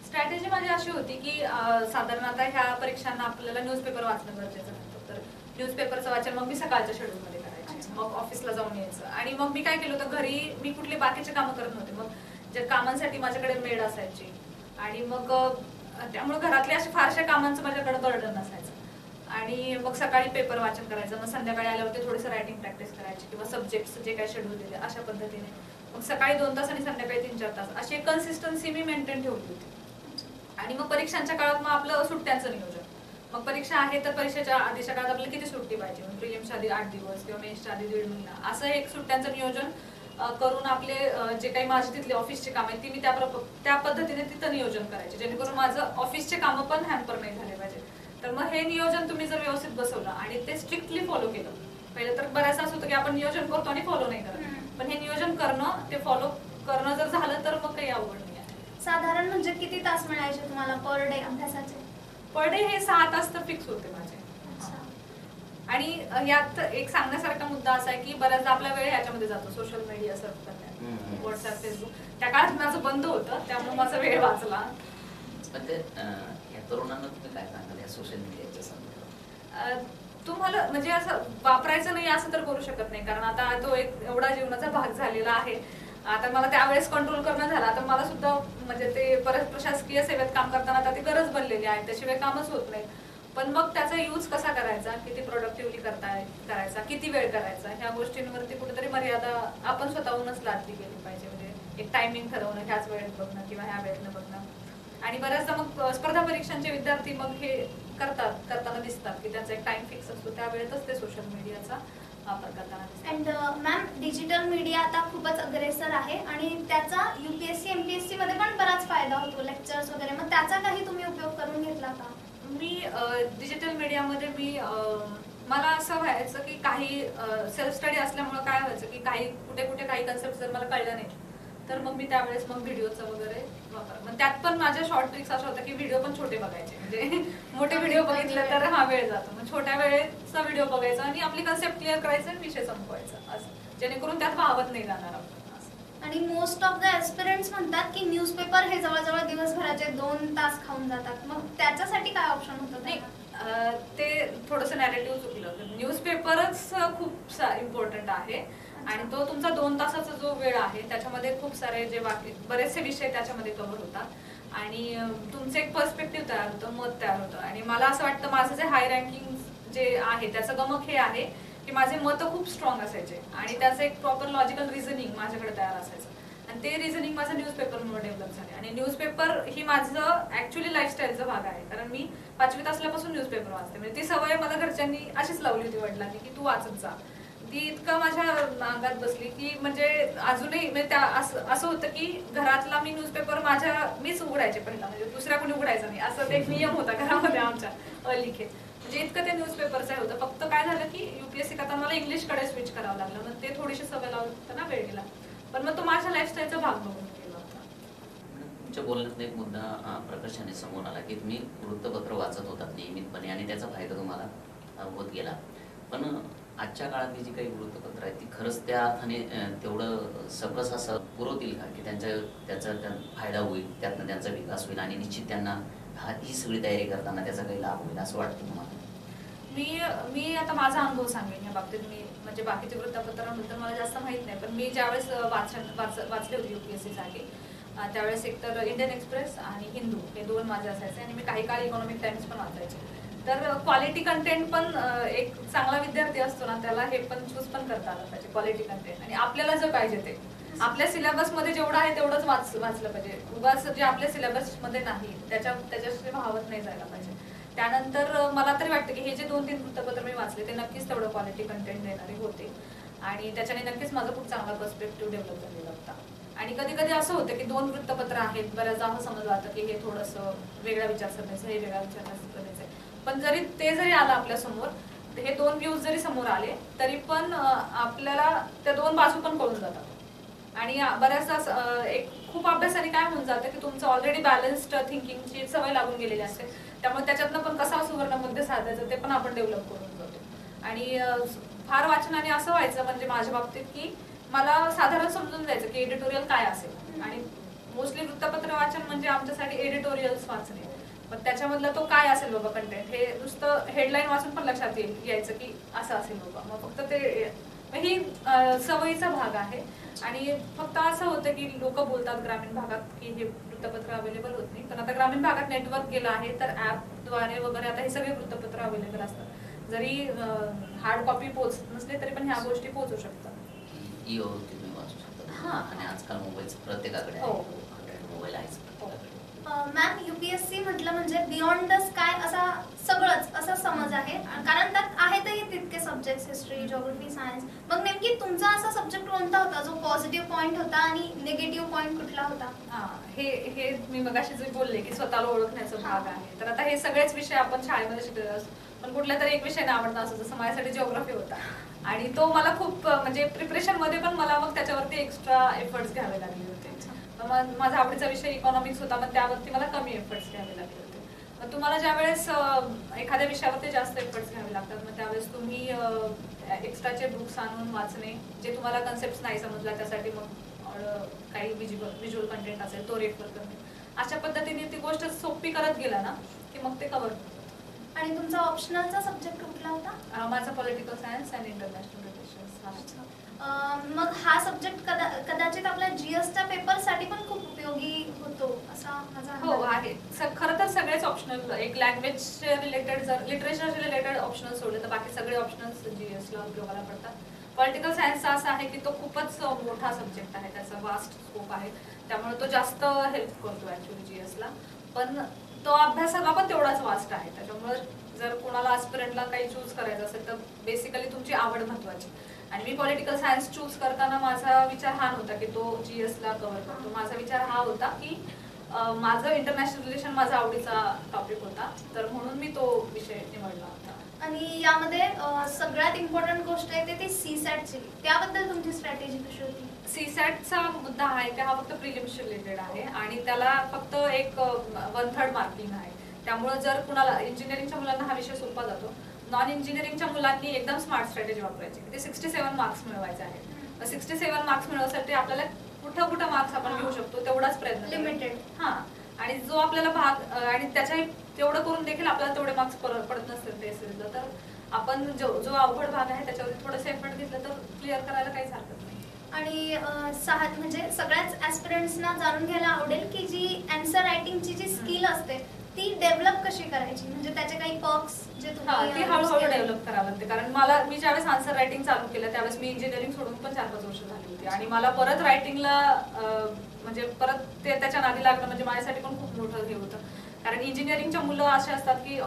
स्ट्रॅटेजी माझी अशी होती की साधारण आता ह्या परीक्षांना आपल्याला न्यूजपेपर वाचणं गरजेचं होतं, तर न्यूजपेपरचं वाचन मग मी सकाळच्या शेड्यूलमध्ये करायचे, मग ऑफिसला जाऊन यायचं. आणि मग मी काय केलं होतं, घरी मी कुठली बाकीचे कामं करत नव्हते, मग ज्या कामांसाठी माझ्याकडे मेड असायची आणि मग त्यामुळे घरातल्या अशा फारशा कामांचं माझ्याकडे बर्डन नसायचं. आणि मग सकाळी पेपर वाचन करायचं, मग संध्याकाळी आल्यावरती थोडंसं रायटिंग प्रॅक्टिस करायची किंवा सब्जेक्ट्स जे काही शेड्यूल दिले अशा पद्धतीने, मग सकाळी 2 तास आणि संध्याकाळी 3-4 तास अशी एक कन्सिस्टन्सी मी मेंटेन ठेवली होती. आणि मग परीक्षांच्या काळात मग आपलं सुट्ट्यांचं नियोजन, मग परीक्षा आहे तर परीक्षेच्या आधीच्या काळात आपल्याला किती सुट्टी पाहिजे, मग प्रिलिम्सच्या आधी 8 दिवस किंवा मेन्सच्या आधी 1.5 महिना, असं एक सुट्ट्यांचं नियोजन करून आपले जे काही माझे तिथले ऑफिसचे काम आहेत ती मी त्या पद्धतीने तिथं नियोजन करायचे, जेणेकरून माझं ऑफिसचे कामं पण हॅम्पर नाही झाले पाहिजे. तर मग हे नियोजन तुम्ही जर व्यवस्थित बसवलं आणि ते स्ट्रिक्टली फॉलो केलं, पहिलं तर बऱ्याच असं होतं की आपण नियोजन करतो आणि फॉलो नाही करत, पण हे नियोजन करणं, ते फॉलो करणं जर झालं तर मग काही अवघड नाही आहे. साधारण म्हणजे किती तास मिळायचे तुम्हाला पर डे अभ्यासाचे? पर डे हे 6 तास तर फिक्स होते माझे. आणि यात एक सांगण्यासारखा मुद्दा असा आहे की बऱ्याचदा आपला वेळ याच्यामध्ये जातो, सोशल मीडिया सर्फ करण्यात, व्हॉट्सअप, फेसबुक. त्या काळात माझं बंद होतं, त्यामुळे माझा वेळ वाचला. पण ते या तरुणांना तुम्ही काय सांगाल या सोशल मीडियाच्या संदर्भात? तुम्हाला म्हणजे असं वापरायचं नाही असं तर करू शकत नाही, कारण आता तो एक एवढा जीवनाचा भाग झालेला आहे. आता मला त्यावेळेस कंट्रोल करणं झालं, आता मला सुद्धा म्हणजे ते परत प्रशासकीय सेवेत काम करताना आता ती गरज बनलेली आहे, त्याशिवाय कामच होत नाही. पण मग त्याचा यूज कसा करायचा, किती प्रोडक्टिव्हली करायचा, किती वेळ करायचा, ह्या गोष्टींवरती कुठेतरी मर्यादा आपण स्वतःहूनच लादली गेली पाहिजे. म्हणजे एक टायमिंग ठरवणं, ह्याच वेळेत बघणं किंवा ह्या वेळेतनं बघणं. आणि बऱ्याचदा मग स्पर्धा परीक्षांचे विद्यार्थी मग हे करताना दिसतात की त्यांचा एक टाइम फिक्स असतो, त्या वेळेतच ते सोशल मीडियाचा वापर करताना दिसतात. अँड मॅम, डिजिटल मीडिया आता खूपच अग्रेसर आहे आणि त्याचा UPSC MPSC मध्ये पण बराच फायदा होतो, लेक्चर्स वगैरे, मग त्याचा काही तुम्ही उपयोग करून घेतला का? मी डिजिटल मीडियामध्ये मला असं व्हायचं की काही सेल्फ स्टडी असल्यामुळे काय व्हायचं की कुठे काही कन्सेप्ट जर मला कळलं नाही तर मग मी त्यावेळेस मग व्हिडिओचा वगैरे वापर, मग त्यात पण माझ्या शॉर्ट ट्रिक्स अशा होत्या की व्हिडिओ पण छोटे बघायचे, म्हणजे मोठे व्हिडिओ बघितले तर हा वेळ जातो, मग छोट्या वेळेचा व्हिडिओ बघायचा आणि आपली कन्सेप्ट क्लिअर करायचं आणि विषय संपवायचा, असं जेणेकरून त्यात वाहवत नाही जाणार आपण. आणि मोस्ट ऑफ द एस्पिरंट्स म्हणतात की न्यूजपेपर हे जवळजवळ दिवसभराचे 2 तास खाऊन जातात, मग त्याच्यासाठी काय ऑप्शन होतं? नाही, ते थोडंसं नॅरेटिव्ह चुकलं. न्यूजपेपरच खूप इम्पॉर्टंट आहे आणि तो तुमचा 2 तासाचा जो वेळ आहे त्याच्यामध्ये खूप सारे जे बरेचसे विषय त्याच्यामध्ये कव्हर होतात आणि तुमचं एक पर्स्पेक्टिव्ह तयार होतं, मत तयार होतं. आणि मला असं वाटतं माझं जे हाय रँकिंग जे आहे त्याचं गमक हे आहे की माझे मतं खूप स्ट्रॉंग असायचे आणि त्याचं एक प्रॉपर लॉजिकल रिझनिंग माझ्याकडे तयार असायचं आणि ते रिझनिंग माझं न्यूजपेपरमुळे डेव्हलप झाले. आणि न्यूजपेपर ही माझं ऍक्च्युअली लाईफस्टाईलचा भाग आहे, कारण मी 5वीत असल्यापासून न्यूजपेपर वाचते. म्हणजे ती सवय मला घरच्यांनी अशीच लावली होती वडिलांनी की तू वाचत जा. ती इतकं माझ्या अंगात बसली की म्हणजे अजूनही म्हणजे त्या असं होतं की घरातला मी न्यूजपेपर मीच उघडायचे पहिला, म्हणजे दुसऱ्या कोणी उघडायचं नाही असं एक नियम होता घरामध्ये आमच्या अलिखित. म्हणजे इतकं ते न्यूजपेपरचं होतं. फक्त काय झालं की युपीएससी करताना मला इंग्लिशकडे स्विच करावं लागलं. मग ते थोडीशी सवय लावताना वेळ गेला, पण मग तो माझ्या लाईफस्टाईलचा भाग बघून गेला होता. तुमच्या बोलण्यात एक मुद्दा प्रकर्षाने समोर आला की तुम्ही वृत्तपत्र वाचत होतात नियमितपणे आणि त्याचा फायदा तुम्हाला होत गेला. पण आजच्या काळातली जी काही वृत्तपत्र आहेत ती खरंच त्या अर्थाने तेवढं सकस असं पुरवतील का की त्याचा फायदा होईल, त्यातनं त्यांचा विकास होईल आणि निश्चित त्यांना ही सगळी तयारी करताना त्याचा काही लाभ होईल असं वाटतं तुम्हाला? मी आता माझा अनुभव सांगेन या बाबतीत. मी म्हणजे बाकीच्या वृत्तपत्रांबद्दल मला जास्त माहित नाही, पण मी ज्यावेळेस वाचले होते युपीएससीसाठी त्यावेळेस एकतर इंडियन एक्सप्रेस आणि हिंदू हे 2 माझे असायचे आणि मी काही काळ इकॉनॉमिक टाइम्स पण वाचायचे. तर क्वालिटी कंटेंट पण एक चांगला विद्यार्थी असतो ना त्याला हे पण चूज पण करता आलं पाहिजे, क्वालिटी कंटेंट. आणि आपल्याला जे पाहिजे ते आपल्या सिलेबसमध्ये जेवढं आहे तेवढंच वाचलं पाहिजे. उगाच जे आपल्या सिलेबसमध्ये नाही त्याच्याशी भावत नाही जायला पाहिजे. त्यानंतर मला तरी वाटतं की हे जे 2-3 वृत्तपत्र मी वाचले ते नक्कीच तेवढं क्वालिटी कंटेंट देणारे होते आणि त्याच्याने नक्कीच माझा खूप चांगला पर्स्पेक्टिव्ह डेव्हलप झालेला होता. आणि कधी कधी असं होतं की 2 वृत्तपत्र आहेत, बऱ्याचदा असं समजलं जातं की हे थोडंसं वेगळ्या विचारसरणीचं हे वेगळ्या विचारसरणीचं आहे. पण ते जरी आलं आपल्या समोर, हे 2 व्ह्यूज जरी समोर आले तरी पण आपल्याला त्या 2 बाजू पण कळून जातात. आणि बऱ्याचदा एक खूप अभ्यासाने काय होऊन जातं की तुमचं ऑलरेडी बॅलन्स्ड थिंकिंगची सवय लागून गेलेली असते, त्यामुळे त्याच्यातनं पण कसा सुवर्ण मुद्दे साधायचं ते पण आपण डेव्हलप करून जातो. आणि फार वाचनाने असं व्हायचं म्हणजे माझ्या बाबतीत की मला साधारण समजून जायचं की एडिटोरियल काय असेल. आणि मोस्टली वृत्तपत्र वाचन म्हणजे आमच्यासाठी एडिटोरियल्स वाचणे, पण त्याच्यामधला तो काय असेल बाबा कंटेंट हे नुसतं हेडलाईन वाचून पण लक्षात यायचं की असं असेल बाबा. मग फक्त ते ही सवयीचा भाग आहे. आणि फक्त असं होतं की लोक बोलतात ग्रामीण भागात की हे वृत्तपत्र अवेलेबल होत नाही, पण आता ग्रामीण भागात नेटवर्क गेलं आहे तर ऍपद्वारे वगैरे आता हे सगळे वृत्तपत्र अवेलेबल असतात. जरी हार्ड कॉपी पोहोचत नसले तरी पण ह्या गोष्टी पोहोचू शकतात. तुम्ही वाचू शकता आणि आजकाल मोबाईल प्रत्येकाकडे आहे, मोबाईल आहेच. मॅम, युपीएससी म्हटलं म्हणजे बियॉन्ड द स्काय असा सगळंच असा समज आहे, कारण त्यात आहेतही तितके सब्जेक्ट्स, हिस्ट्री, जिओग्राफी, सायन्स. मग नेमकी तुमचा असा सब्जेक्ट कोणता होता जो पॉझिटिव्ह पॉइंट होता आणि निगेटिव्ह पॉइंट कुठला होता? हे मी मगाशी जे बोलले की स्वतःला ओळखण्याचा भाग आहे. तर आता हे सगळेच विषय आपण शाळेमध्ये शिकलेलो असतो, पण कुठल्या तरी एक विषय आवडता असतो. जसं माझ्यासाठी जिओग्राफी होता आणि तो मला खूप म्हणजे प्रिपरेशन मध्ये पण मला मग त्याच्यावरती एक्स्ट्रा एफर्ट्स घ्यावे लागले होते. माझा आवडीचा विषय इकॉनॉमिक्स होता, पण त्यावरती मला कमी एफर्ट्स घ्यावे लागले होते. मग तुम्हाला ज्यावेळेस एखाद्या विषयावरती जास्त एफर्ट्स घ्यावे लागतात मग त्यावेळेस तुम्ही एक्स्ट्राचे बुक्स आणून वाचणे, जे तुम्हाला कन्सेप्ट नाही समजला त्यासाठी मग काही व्हिज्युअल कंटेंट असेल तो रेफर करणे. अशा पद्धतीने ती गोष्ट सोपी करत गेला ना की मग ते कव्हर होतं. आणि तुमचा ऑप्शनलचा सब्जेक्ट कुठला होता? माझा political science and international relations. मग हा सब्जेक्ट कदाचित आपल्या जीएसच्या पेपरसाठी पण खूप उपयोगी होतो असा माझा हो आहे. खरं तर सगळेच ऑप्शनल, एक लँग्वेज रिलेटेड जर लिटरेचर रिलेटेड ऑप्शनल सोडले तर बाकी सगळे ऑप्शनल्स जीएसला उपयोगाला पडतात. पॉलिटिकल सायन्सचा असा आहे की तो खूपच मोठा सब्जेक्ट आहे, त्याचा वास्ट स्कोप आहे, त्यामुळे तो जास्त हेल्प करतो ऍक्च्युअली जीएसला. पण तो अभ्यासाला पण तेवढाच वास्ट आहे. त्याच्यामुळे जर कोणाला आस्पिरंटला काही चूज करायचं असेल तर बेसिकली तुमची आवड महत्वाची. आणि मी पॉलिटिकल सायन्स चूज करताना माझा विचार हा नव्हता की तो जीएसला कव्हर करतो. माझा विचार हा होता की माझं इंटरनॅशनल रिलेशन माझा आवडीचा टॉपिक होता, तर म्हणून मी तो विषय निवडला होता. आणि यामध्ये सगळ्यात इम्पॉर्टंट गोष्ट आहे ते सीसॅटची, त्याबद्दल तुमची स्ट्रॅटेजी कशी होती? सीसॅटचा मुद्दा आहे की हा फक्त प्रिलिम्स रिलेटेड आहे आणि त्याला फक्त एक 1/3 मार्किंग आहे. त्यामुळे जर कुणाला इंजिनिअरिंगच्या मुलांना हा विषय सोपा जातो. नॉन इंजिनिअरिंगच्या मुलांनी एकदम स्मार्ट स्ट्रॅटेजी वापरायची. ते 67 मार्क्स मिळवायचे आहेत. 67 मार्क्स मिळवण्यासाठी आपल्याला कुठं मार्क्स आपण घेऊ शकतो तेवढाच प्रयत्न लिमिटेड. आणि जो आपल्याला भाग आणि त्याच्या तेवढं करून देखील आपल्याला तेवढे मार्क्स पडत नसतील ते असेल तर आपण जो अवघड भाग आहे त्याच्यावरती थोडंसं एफर्ट घेतलं तर क्लिअर करायला काहीच हरकत नाही. आणि म्हणजे सगळ्याच ऍस्पिरंट्सना जाणून घ्यायला आवडेल की जी आन्सर रायटिंगची जी स्किल असते ती डेव्हलप कशी करायची, म्हणजे त्याचे काही पर्क्स जे ती तुम्ही हळूहळू डेव्हलप करावं लागते. कारण मी ज्यावेळेस आन्सर रायटिंग चालू केलं त्यावेळेस मी इंजिनिअरिंग सोडून पण 4-5 वर्ष झाली होती आणि मला परत रायटिंगला म्हणजे परत त्याच्या नादी लागणं म्हणजे माझ्यासाठी पण खूप मोठं हे होतं. कारण इंजिनिअरिंगच्या मुलं असे असतात की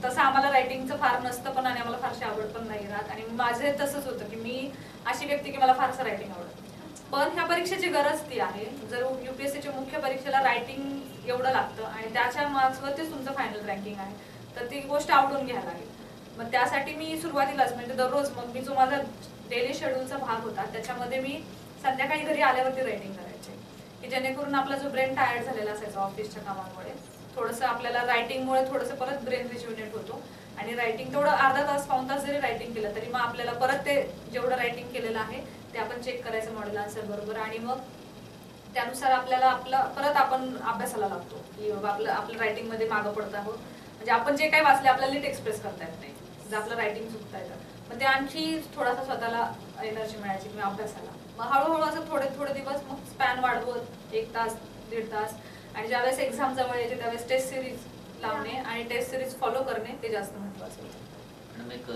तसं आम्हाला रायटिंगचं फार नसतं पण आणि आम्हाला फारशी आवड पण नाही राहत आणि माझे तसंच होतं की मी अशी व्यक्ती की मला फारसं रायटिंग आवडतं. पण ह्या परीक्षेची गरज ती आहे. जर UPSCच्या मुख्य परीक्षेला रायटिंग एवढं लागतं आणि त्याच्या मार्क्सवरतीच तुमचं फायनल रँकिंग आहे तर ती गोष्ट आवडून घ्यायला लागेल. मग त्यासाठी मी सुरुवातीलाच म्हणजे दररोज मग मी जो माझा डेली शेड्यूलचा भाग होता त्याच्यामध्ये मी संध्याकाळी घरी आल्यावरती रायटिंग करायचे की जेणेकरून आपला जो ब्रेन टायर्ड झालेला असायचा ऑफिसच्या कामामुळे थोडंसं आपल्याला रायटिंगमुळे थोडंसं परत ब्रेन रिज्युनेट होतो आणि रायटिंग तेवढं अर्धा तास 1-2 तास जरी रायटिंग केलं तरी मग आपल्याला परत ते जेवढं रायटिंग केलेलं आहे ते आपण चेक करायचं मॉडेल आन्सर बरोबर आणि मग त्यानुसार आपल्याला परत आपण अभ्यासाला लागतो की बाबा आपलं रायटिंग मध्ये मागं पडत आहोत. म्हणजे आपण जे काही वाचले आपल्याला नीट एक्सप्रेस करता येत नाही जर आपलं रायटिंग चुकता येतं. मग ते आणखी थोडासा स्वतःला एनर्जी मिळायची किंवा अभ्यासाला. मग हळूहळू असं थोडे दिवस मग स्पॅन वाढवत 1 तास 1.5 तास आणि ज्यावेळेस एक्झाम जवळ येते त्यावेळेस टेस्ट सिरीज लावणे आणि टेस्ट सिरीज फॉलो करणे ते जास्त महत्त्वाचं होतं. मॅडम एक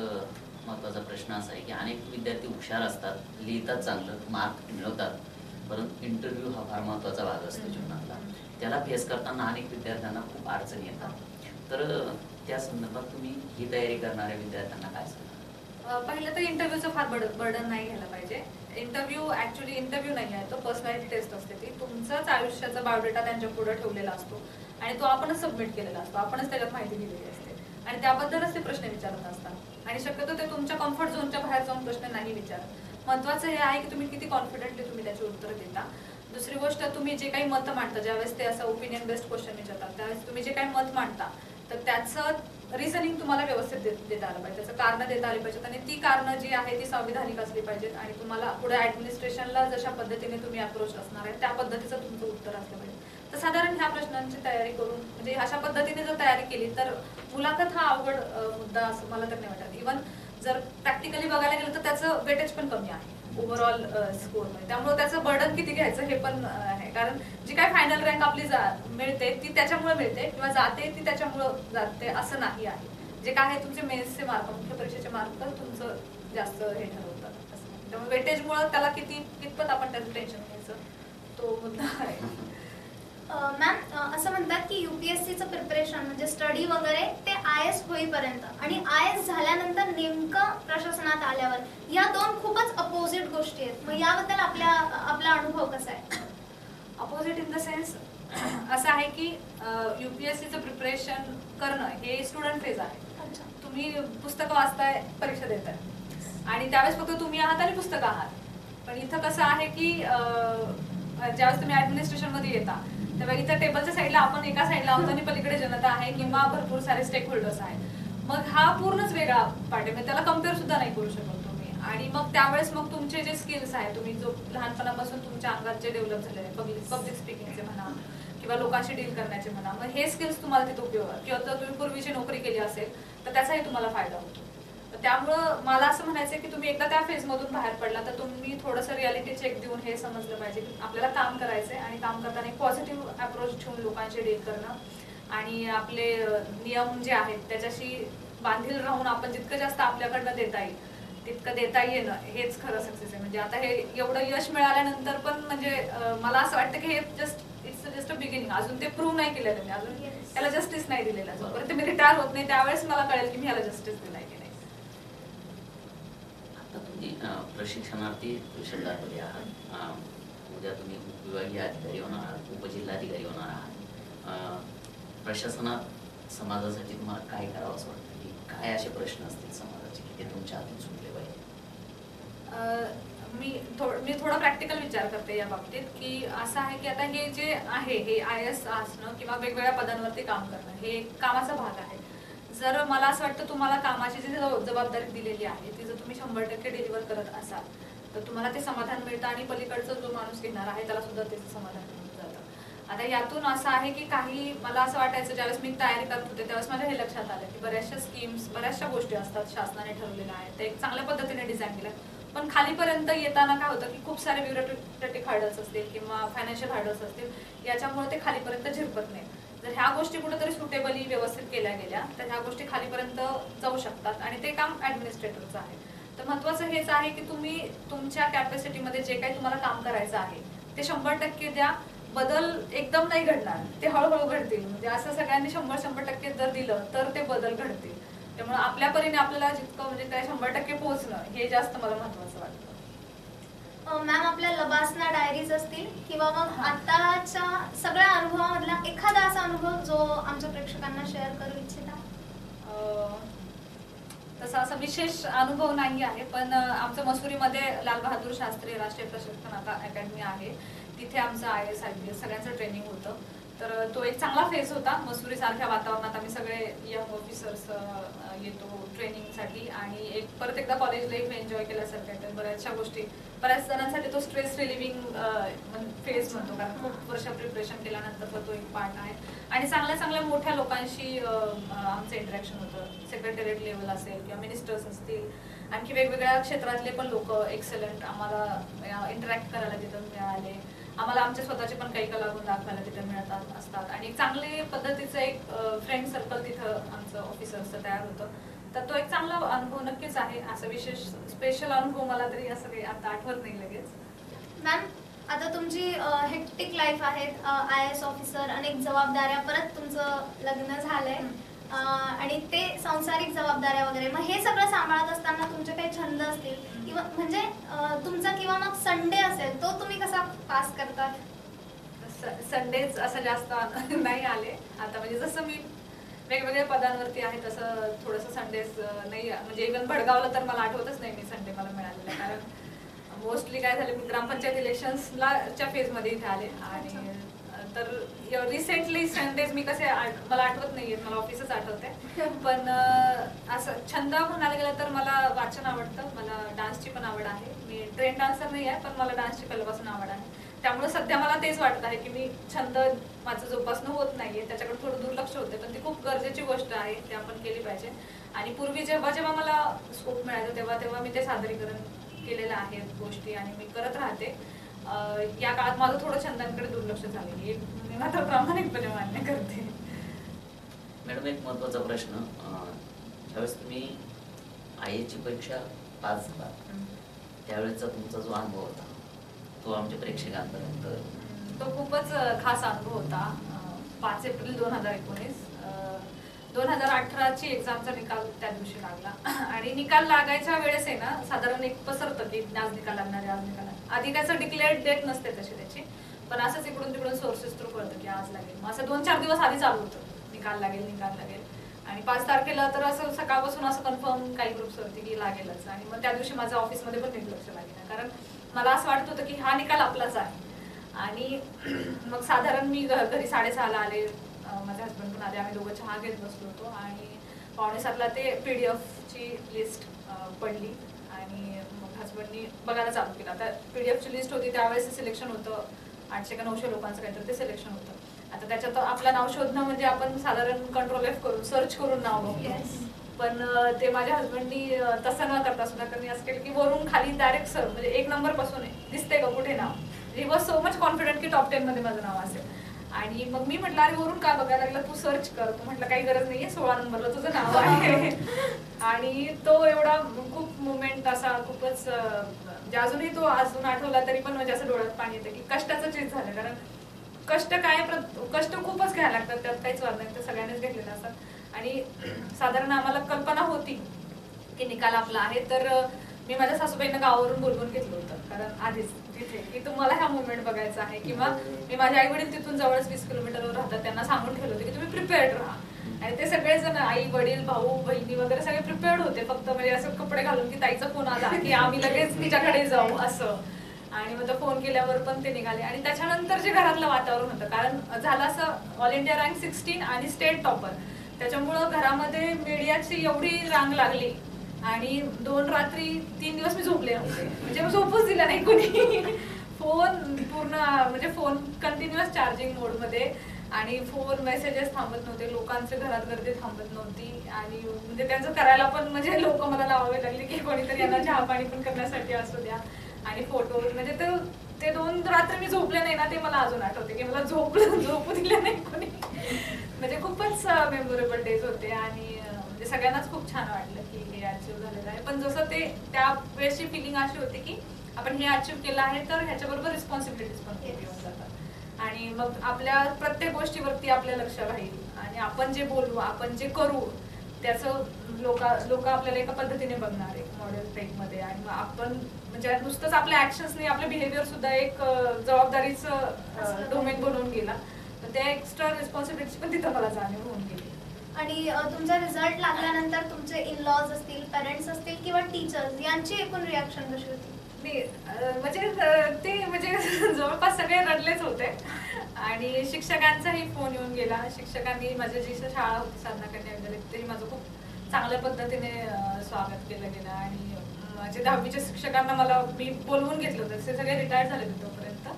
महत्त्वाचा प्रश्न असा आहे की अनेक विद्यार्थी हुशार असतात, लिहितात चांगलं, मार्क मिळवतात, परंतु इंटरव्ह्यू हा फार महत्त्वाचा भाग असतो जीवनातला. त्याला फेस करताना अनेक विद्यार्थ्यांना खूप अडचणी येतात. तर त्या संदर्भात तुम्ही ही तयारी करणाऱ्या विद्यार्थ्यांना काय सांगा? पहिलं तर इंटरव्ह्यूचं फार बर्डन नाही घ्यायला पाहिजे. इंटरव्ह्यू ऍक्च्युली इंटरव्ह्यू नाही आहे, तो पर्सनॅलिटी टेस्ट असते. ती तुमचाच आयुष्याचा बायोडेटा त्यांच्या पुढे ठेवलेला असतो आणि तो आपणच सबमिट केलेला असतो, आपणच त्याच्यात माहिती दिलेली असते आणि त्याबद्दलच ते प्रश्न विचारत असतात आणि शक्यतो ते तुमच्या कम्फर्ट झोनच्या बाहेर जाऊन प्रश्न नाही विचारत. महत्वाचं हे आहे की तुम्ही किती कॉन्फिडेंटली तुम्ही त्याची उत्तर देता. दुसरी गोष्ट, तुम्ही जे काही मत मांडता ज्यावेळेस ते असं ओपिनियन बेस्ड क्वेश्चन विचारतात त्यावेळेस तुम्ही जे काही मत मांडता तर त्याचं रिझनिंग तुम्हाला व्यवस्थित देता आलं पाहिजे, त्याचं कारण देता आली पाहिजेत आणि ती कारणं जी आहे ती संविधानिक असली पाहिजेत आणि तुम्हाला पुढे ऍडमिनिस्ट्रेशनला जशा पद्धतीने तुम्ही अप्रोच असणार आहे त्या पद्धतीचं तुमचं उत्तर असलं पाहिजे. तर साधारण ह्या प्रश्नांची तयारी करून म्हणजे अशा पद्धतीने जर तयारी केली तर मुलाखत हा अवघड मुद्दा असं मला तर नाही वाटत. इव्हन जर प्रॅक्टिकली बघायला गेलं तर त्याचं वेटेज पण कमी आहे ओव्हरऑल स्कोअरमध्ये. त्यामुळे त्याचं बर्डन किती घ्यायचं हे पण आहे. कारण जी काय फायनल रँक आपली मिळते ती त्याच्यामुळे मिळते किंवा जाते ती त्याच्यामुळे जाते असं नाही आहे. जे काय आहे तुमचे मेन्सचे मार्क, मुख्य परीक्षेचे मार्क तुमचं जास्त हे ठरवतात. त्यामुळे वेटेजमुळे त्याला कितपत आपण त्याचं टेन्शन घ्यायचं तो मुद्दा आहे. मॅम असं म्हणतात की UPSCचं प्रिपरेशन म्हणजे स्टडी वगैरे ते IAS होईपर्यंत आणि IAS झाल्यानंतर नेमकं प्रशासनात आल्यावर या दोन खूपच अपोजिट गोष्टी आहेत. मग याबद्दल आपला अनुभव कसा आहे? अपोजिट इन द सेन्स असं आहे की UPSCचं प्रिपरेशन करणं हे स्टुडंट फेज आहे. तुम्ही पुस्तकं वाचताय, परीक्षा देताय आणि त्यावेळेस फक्त तुम्ही आहात आणि पुस्तकं आहात. पण इथं कसं आहे की ज्यावेळेस तुम्ही ऍडमिनिस्ट्रेशन मध्ये येता तेव्हा इथं टेबलच्या साईडला आपण एका साईडला आहोत आणि पलीकडे जनता आहे किंवा भरपूर सारे स्टेक होल्डर्स आहेत. मग हा पूर्णच वेगळा पार्ट आहे, म्हणजे त्याला कम्पेअर सुद्धा नाही करू शकत तुम्ही. आणि मग त्यावेळेस मग तुमचे जे स्किल्स आहेत तुम्ही जो लहानपणापासून तुमच्या अंगात जे डेव्हलप झालेले आहेत पब्लिक स्पीकिंगचे म्हणा किंवा लोकांशी डील करण्याचे म्हणा, मग हे स्किल्स तुम्हाला तिथे उपयोग किंवा जर तुम्ही पूर्वीची नोकरी केली असेल तर त्याचाही तुम्हाला फायदा होतो. त्यामुळं मला असं म्हणायचं की तुम्ही एकदा त्या फेजमधून बाहेर पडला तर तुम्ही थोडंसं रियालिटी चेक देऊन हे समजलं पाहिजे की आपल्याला काम करायचंय आणि काम करताना एक पॉझिटिव्ह अप्रोच ठेवून लोकांशी डील करणं आणि आपले नियम जे आहेत त्याच्याशी बांधील राहून आपण जितकं जास्त आपल्याकडनं देता येईल तितकं देता येणं हेच खरं सक्सेस आहे. म्हणजे आता हे एवढं यश मिळाल्यानंतर पण म्हणजे मला असं वाटतं की हे इट्स जस्ट अ बिगिनिंग. अजून ते प्रूव्ह नाही केलेलं मी, अजून त्याला जस्टिस नाही दिलेला. जोपर्यंत मी रिटायर होत नाही त्यावेळेस मला कळेल की मी ह्याला जस्टिस दिलाय की नाही. तुम्ही प्रशिक्षणार्थी तहसीलदारपदी आहात, उद्या तुम्ही उपविभागीय अधिकारी होणार आहात, उपजिल्हाधिकारी होणार आहात. प्रशासनात समाजासाठी तुम्हाला काय करावं असं वाटतं की काय असे प्रश्न असतील समाजाचे की ते तुमच्या हातून सुटले पाहिजे? मी थोडा प्रॅक्टिकल विचार करते या बाबतीत की असं आहे की आता हे जे आहे हे IAS असणं किंवा वेगवेगळ्या पदांवरती काम करणं हे कामाचा भाग आहे. जर मला असं वाटतं तुम्हाला कामाची जी जबाबदारी दिलेली आहे ती जर तुम्ही 100% डिलिव्हर करत असाल तर तुम्हाला ते समाधान मिळतं आणि पलीकडचा जो माणूस घेणार आहे त्याला सुद्धा त्याचं समाधान मिळून जातं. आता यातून असं आहे की काही मला असं वाटायचं ज्यावेळेस मी तयारी करत होते त्यावेळेस माझ्या हे लक्षात आलं की बऱ्याचशा स्कीम्स बऱ्याचशा गोष्टी असतात शासनाने ठरवलेल्या आहेत, ते एक चांगल्या पद्धतीने डिझाईन केल्या, पण खालीपर्यंत येताना काय होतं की खूप सारे ब्युरोक्रेटिक हार्डल्स असतील किंवा फायनान्शियल हार्डल्स असतील याच्यामुळे ते खालीपर्यंत झिरपत नाही. जर ह्या गोष्टी कुठेतरी सुटेबली व्यवस्थित केल्या गेल्या तर ह्या गोष्टी खालीपर्यंत जाऊ शकतात आणि ते काम ऍडमिनिस्ट्रेटरचं आहे. तर महत्वाचं हेच आहे की तुम्ही तुमच्या कॅपॅसिटीमध्ये जे काही तुम्हाला काम करायचं आहे ते 100% द्या. बदल एकदम नाही घडणार, ते हळूहळू घडतील. म्हणजे असं सगळ्यांनी 100% जर दिलं तर ते बदल घडतील. त्यामुळे आपल्या परीने आपल्याला जितकं म्हणजे त्या 100% पोहोचणं हे जास्त मला महत्वाचं वाटतं. मॅम, आपल्या लबासना डायरीज असतील किंवा मग आताच्या सगळ्या अनुभवामधला एखादा असा अनुभव जो आमच्या प्रेक्षकांना शेअर करू इच्छिता? तसा असा विशेष अनुभव नाही आहे, पण आमचं मसुरीमध्ये लाल बहादूर शास्त्री राष्ट्रीय प्रशिक्षण अकॅडमी आहे. तिथे आमचं IAS IPS सगळ्यांचं ट्रेनिंग होतं. तर तो एक चांगला फेज होता. मसुरी सारख्या वातावरणात आम्ही सगळे यंग ऑफिसर्स येतो ट्रेनिंगसाठी आणि एक परत एकदा कॉलेज लाईफ एन्जॉय केल्यासारखं आहे. तर बऱ्याचशा गोष्टी बऱ्याच जणांसाठी तो स्ट्रेस रिलिव्हिंग फेज म्हणतो, कारण खूप वर्ष प्रिपरेशन केल्यानंतर तो एक पार्ट आहे. आणि चांगल्या चांगल्या मोठ्या लोकांशी आमचं इंटरॅक्शन होतं. सेक्रेटरीएट लेवल असेल किंवा मिनिस्टर्स असतील, आणखी वेगवेगळ्या क्षेत्रातले पण लोक एक्सलंट आम्हाला इंटरॅक्ट करायला तिथं मिळाले. आम्हाला आमचे स्वतःचे पण काही कलागुण दाखवायला तिथं मिळतात असतात आणि चांगले पद्धतीचं एक फ्रेंड सर्कल तिथं आमचं ऑफिसर्सचं तयार होतं. तर तो एक चांगला अनुभव नक्कीच आहे. असं विशेष स्पेशल अनुभव मला तरी असं काही आता आठवत नाही लगेच. मॅम, आता तुमची हेक्टिक लाईफ आहे, IAS ऑफिसर, अनेक जबाबदाऱ्या, परत तुमचं लग्न झालंय आणि ते सांसारिक जबाबदाऱ्या वगैरे, मग हे सगळं सांभाळत असताना तुमचे काही छंद असतील किंवा म्हणजे तुमचा किंवा मग संडे असेल तो तुम्ही कसा पास करतात? संडेज असं जास्त नाही आले आता. म्हणजे जसं मी वेगवेगळ्या पदांवरती आहे तसं थोडंसं संडेज नाही. म्हणजे इव्हन भडगावला तर मला आठवतच नाही मी संडे मला मिळालेला, कारण मोस्टली काय झालं, मी ग्रामपंचायत इलेक्शनच्या फेजमध्ये इथे आले. आणि तर रिसेंटली संडेज मी कसे मला आठवत नाहीये, मला ऑफिसच आठवते. पण असं छंद म्हणायला गेलं तर मला वाचन आवडतं, मला डान्सची पण आवड आहे. मी ट्रेन डान्सर नाही आहे, पण मला डान्सची पहिल्यापासून आवड आहे. त्यामुळे सध्या मला तेच वाटत आहे की मी छंद माझं जोपासणं होत नाहीये, त्याच्याकडे थोडं दुर्लक्ष होते. पण ती खूप गरजेची गोष्ट आहे, ती आपण केली पाहिजे. आणि पूर्वी जेव्हा जेव्हा मला स्कोप मिळायचा तेव्हा तेव्हा मी ते सादरीकरण केलेलं आहे गोष्टी आणि मी करत राहते. या काळात माझं थोडं छंदांकडे दुर्लक्ष झाले, हे मी मात्र प्रामाणिकपणे मान्य करते. मॅडम, एक महत्वाचा प्रश्न, ज्यावेळेस तुम्ही IAS ची परीक्षा पास झाला त्यावेळेसचा तुमचा जो अनुभव होता तो आमच्या प्रेक्षकांपर्यंत? तो खूपच खास अनुभव होता. 5 एप्रिल 2019 2018ची एक्झामचा निकाल त्या दिवशी लागला आणि निकाल लागायच्या वेळेस आहे ना साधारण एक पसरतं की आज निकाल लागणार आहे, आज निकाल. आधी कसं डिक्लेअर्ड डेट नसते तशी त्याची, पण असंच इकडून तिकडून सोर्सेस थ्रू कळतं की आज लागेल. मग असं 2-4 दिवस आधी चालू होतं निकाल लागेल निकाल लागेल. आणि 5 तारखेला तर असं सकाळपासून असं कन्फर्म काही ग्रुप्सवरती की लागेलच. आणि मग त्या दिवशी माझं ऑफिसमध्ये पण नीट लक्ष लागेल, कारण मला असं वाटत होतं की हा निकाल आपलाच आहे. आणि मग साधारण मी घरी 6:30ला आले, माझे हस्बंड पण आले, आम्ही दोघं चहा घेत बसलो होतो आणि 6:45ला ते PDF ची लिस्ट पडली आणि मग हस्बंडनी बघायला चालू केलं. आता PDF ची लिस्ट होती त्यावेळेस सिलेक्शन होतं 800 का 900 लोकांचं काहीतरी ते सिलेक्शन होतं. आता त्याच्यात आपलं नाव शोधणं म्हणजे आपण साधारण कंट्रोल F करून सर्च करून नाव बघतो. पण ते माझ्या हस्बंडनी तसं न करता सुद्धा त्यांनी असं केलं की वरून खाली डायरेक्ट सर म्हणजे 1 नंबर पासून दिसते का कुठे नाव. He was so much confident की टॉप 10 मध्ये माझं नाव असेल. आणि मग मी म्हटलं अरे वरून का बघायला लागलं, तू सर्च कर. तू म्हटलं काही गरज नाहीये, 16 नंबरला तुझं नाव आहे. आणि तो एवढा खूप मुवमेंट असा खूपच अजूनही तो अजून आठवला तरी पण म्हणजे असं डोळ्यात पाणी येतं की कष्टाचं चीज झालं. कारण कष्ट कष्ट खूपच घ्यायला लागतात, त्यात काहीच वाद नाही, ते सगळ्यांनीच घेतलेलं असतात. आणि साधारण आम्हाला कल्पना होती की निकाल आपला आहे. तर मी माझ्या सासूबाईंना गावावरून बोलवून घेतलं होतं, कारण आधीच तिथे की तुम्हाला हा मुवमेंट बघायचा आहे. किंवा मी माझे आई वडील तिथून जवळच 20 किलोमीटरवर राहतात, त्यांना सांगून ठेवलं होतं की तुम्ही प्रिपेअर्ड राहा. आणि ते सगळेजण आई वडील भाऊ बहिणी वगैरे सगळे प्रिपेअर्ड होते, फक्त म्हणजे असं कपडे घालून की ताईचा फोन आला की आम्ही लगेच तिच्याकडे जाऊ असं. आणि मग फोन केल्यावर पण ते निघाले. आणि त्याच्यानंतर जे घरातलं वातावरण होतं, कारण झालं असं ऑल इंडिया रँक 16 आणि स्टेट टॉपर, त्याच्यामुळं घरामध्ये मीडियाची एवढी रांग लागली. आणि 2 रात्री 3 दिवस मी झोपले नव्हते, म्हणजे झोपूच दिला नाही कोणी. फोन पूर्ण म्हणजे फोन कंटिन्युअस चार्जिंग मोडमध्ये आणि फोन मेसेजेस थांबत नव्हते, लोकांचे घरात गर्दी थांबत नव्हती. आणि म्हणजे त्यांचं करायला पण म्हणजे लोक मला लावावे लागले की कोणीतरी यांना चहा पाणी पण करण्यासाठी असू द्या. आणि फोटो म्हणजे ते 2 रात्री मी झोपले नाही ना, ते मला अजून आठवते की मला झोपू दिलं नाही कोणी. म्हणजे खूपच मेमोरेबल डेज होते आणि म्हणजे सगळ्यांनाच खूप छान वाटलं की हे अचीव्ह झालेलं आहे. पण जसं ते त्या वेळेची फिलिंग अशी होती की आपण हे अचीव्ह केलं आहे तर ह्याच्याबरोबर रिस्पॉन्सिबिलिटीज पण खूप येऊन जातात आणि मग आपल्या प्रत्येक गोष्टीवरती आपलं लक्ष राहील आणि आपण जे बोलू आपण जे करू त्याचं लोक आपल्याला एका पद्धतीने बघणार आहे मॉडेल टेकमध्ये आणि मग आपण म्हणजे नुसतंच आपल्या ऍक्शन्सनी आपलं बिहेवियर सुद्धा एक जबाबदारीचं डोमेन बनवून गेला. तर त्या एक्स्ट्रा रिस्पॉन्सिबिलिटी पण तिथं मला जाणीव होऊन गेली. आणि तुमचा रिझल्ट लागल्यानंतर तुमचे इन लॉज असतील, पेरेंट्स असतील किंवा टीचर्स यांची एकूण रिॲक्शन कशी होती? म्हणजे ते म्हणजे जवळपास सगळे रडलेच होते आणि शिक्षकांचाही फोन येऊन गेला. शिक्षकांनी माझी जी शाळा होती साधना कन्या विद्यालय तरी माझं खूप चांगल्या पद्धतीने स्वागत केलं गेलं आणि माझे 10वीच्या शिक्षकांना मी बोलवून घेतलं होतं. ते सगळे रिटायर्ड झाले होते तोपर्यंत.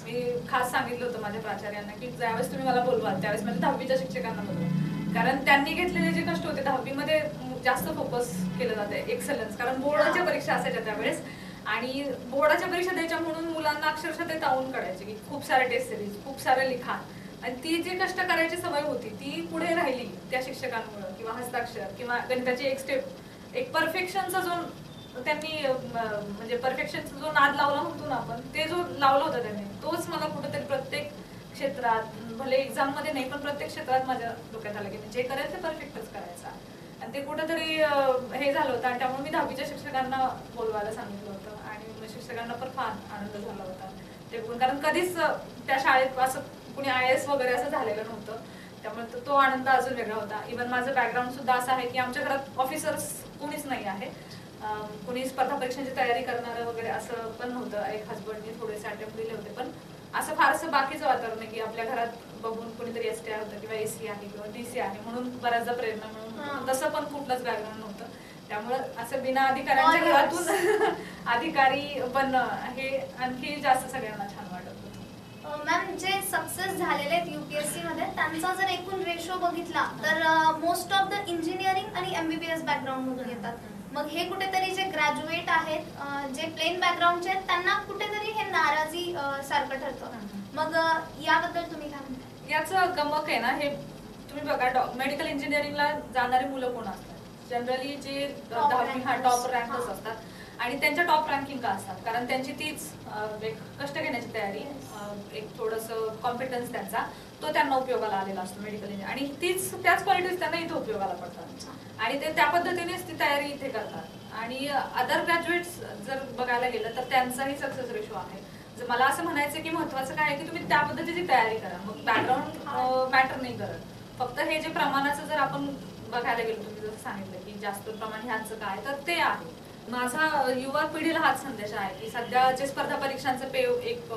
मी खास सांगितलं होतं माझ्या प्राचार्यांना की ज्यावेळेस तुम्ही मला बोलवाल त्यावेळेस माझ्या 10वीच्या शिक्षकांना बोलवा, कारण त्यांनी घेतलेले जे कष्ट होते 10वीमध्ये जास्त फोकस केलं जाते एक्सलन्स, कारण बोर्डाच्या परीक्षा असायच्या त्यावेळेस आणि बोर्डाच्या परीक्षा द्यायच्या म्हणून मुलांना अक्षरशः ते तावून काढायचे की खूप सारे टेस्ट सिरीज, खूप सारे लिखाण आणि ती जी कष्ट करायची सवय होती ती पुढे राहिली त्या शिक्षकांमुळे किंवा हस्ताक्षर किंवा गणिताची एक स्टेप एक परफेक्शनचा जो त्यांनी म्हणजे परफेक्शनचा जो नाद लावला म्हणतो ना आपण, ते जो लावला होता त्यांनी तोच मला कुठेतरी प्रत्येक क्षेत्रात भले एक्झाम मध्ये नाही पण प्रत्येक क्षेत्रात माझ्या डोक्यात आलं की जे करायचं ते परफेक्टच करायचा आणि ते कुठेतरी हे झालं होतं आणि त्यामुळे मी 10वीच्या शिक्षकांना बोलवायला सांगितलं होतं आणि शिक्षकांना पण फार आनंद झाला होता ते बघून, कारण कधीच त्या शाळेत असं कुणी IAS वगैरे असं झालेलं नव्हतं. त्यामुळे तो आनंद अजून वेगळा होता. इव्हन माझं बॅकग्राऊंड सुद्धा असं आहे की आमच्या घरात ऑफिसर्स कोणीच नाही आहे, कोणी स्पर्धा परीक्षांची तयारी करणारं वगैरे असं पण नव्हतं. एक हजबंडनी थोडेसे अटेम्प्ट दिले होते पण असं फारसं बाकीचं वातावरण आहे की आपल्या घरात बघून कोणीतरी STR होतं किंवा AC आहे किंवा DC आहे म्हणून बऱ्याचदा प्रेरणा मिळून तसं पण कुठलंच बॅकग्राऊंड नव्हतं. त्यामुळे असं बिना अधिकाऱ्यांच्या घरातून अधिकारी पण हे आणखी जास्त सगळ्यांना छान वाटत होतं. मॅम, जे सक्सेस झालेले आहेत UPSC मध्ये त्यांचा जर एकूण रेशो बघितला तर मोस्ट ऑफ द इंजिनिअरिंग आणि MBBS बॅकग्राऊंड मधून येतात. मग हे कुठेतरी जे ग्रॅज्युएट आहेत जे प्लेन बॅकग्राऊंडचे आहेत त्यांना कुठेतरी हे नाराजी सारखं ठरतं. मग याबद्दल तुम्ही काय म्हणता? याचं गमक आहे ना, हे तुम्ही बघा मेडिकल इंजिनिअरिंगला जाणारी मुलं कोण असतात? जनरली जे 10वी टॉप रँकर्स असतात आणि त्यांच्या टॉप रँकिंग का असतात? कारण त्यांची तीच एक कष्ट घेण्याची तयारी, एक थोडंसं कॉम्पिटन्स त्यांचा तो त्यांना उपयोगाला आलेला असतो मेडिकल इंजिनिअर आणि त्याच क्वालिटीज त्यांना इथे उपयोगाला पडतात आणि ते त्या पद्धतीनेच ती तयारी इथे करतात. आणि अदर ग्रॅज्युएट्स जर बघायला गेलं तर त्यांचाही सक्सेस रेशो आहे. मला असं म्हणायचं की महत्वाचं काय आहे की तुम्ही त्या पद्धतीची तयारी करा, मग बॅकग्राऊंड मॅटर नाही करत. फक्त हे जे प्रमाणाचं जर आपण बघायला गेलो, तुम्ही जसं सांगितलं की जास्त प्रमाण ह्याचं काय तर ते आहे. माझा युवा पिढीला हाच संदेश आहे की सध्या जे स्पर्धा परीक्षांचं एक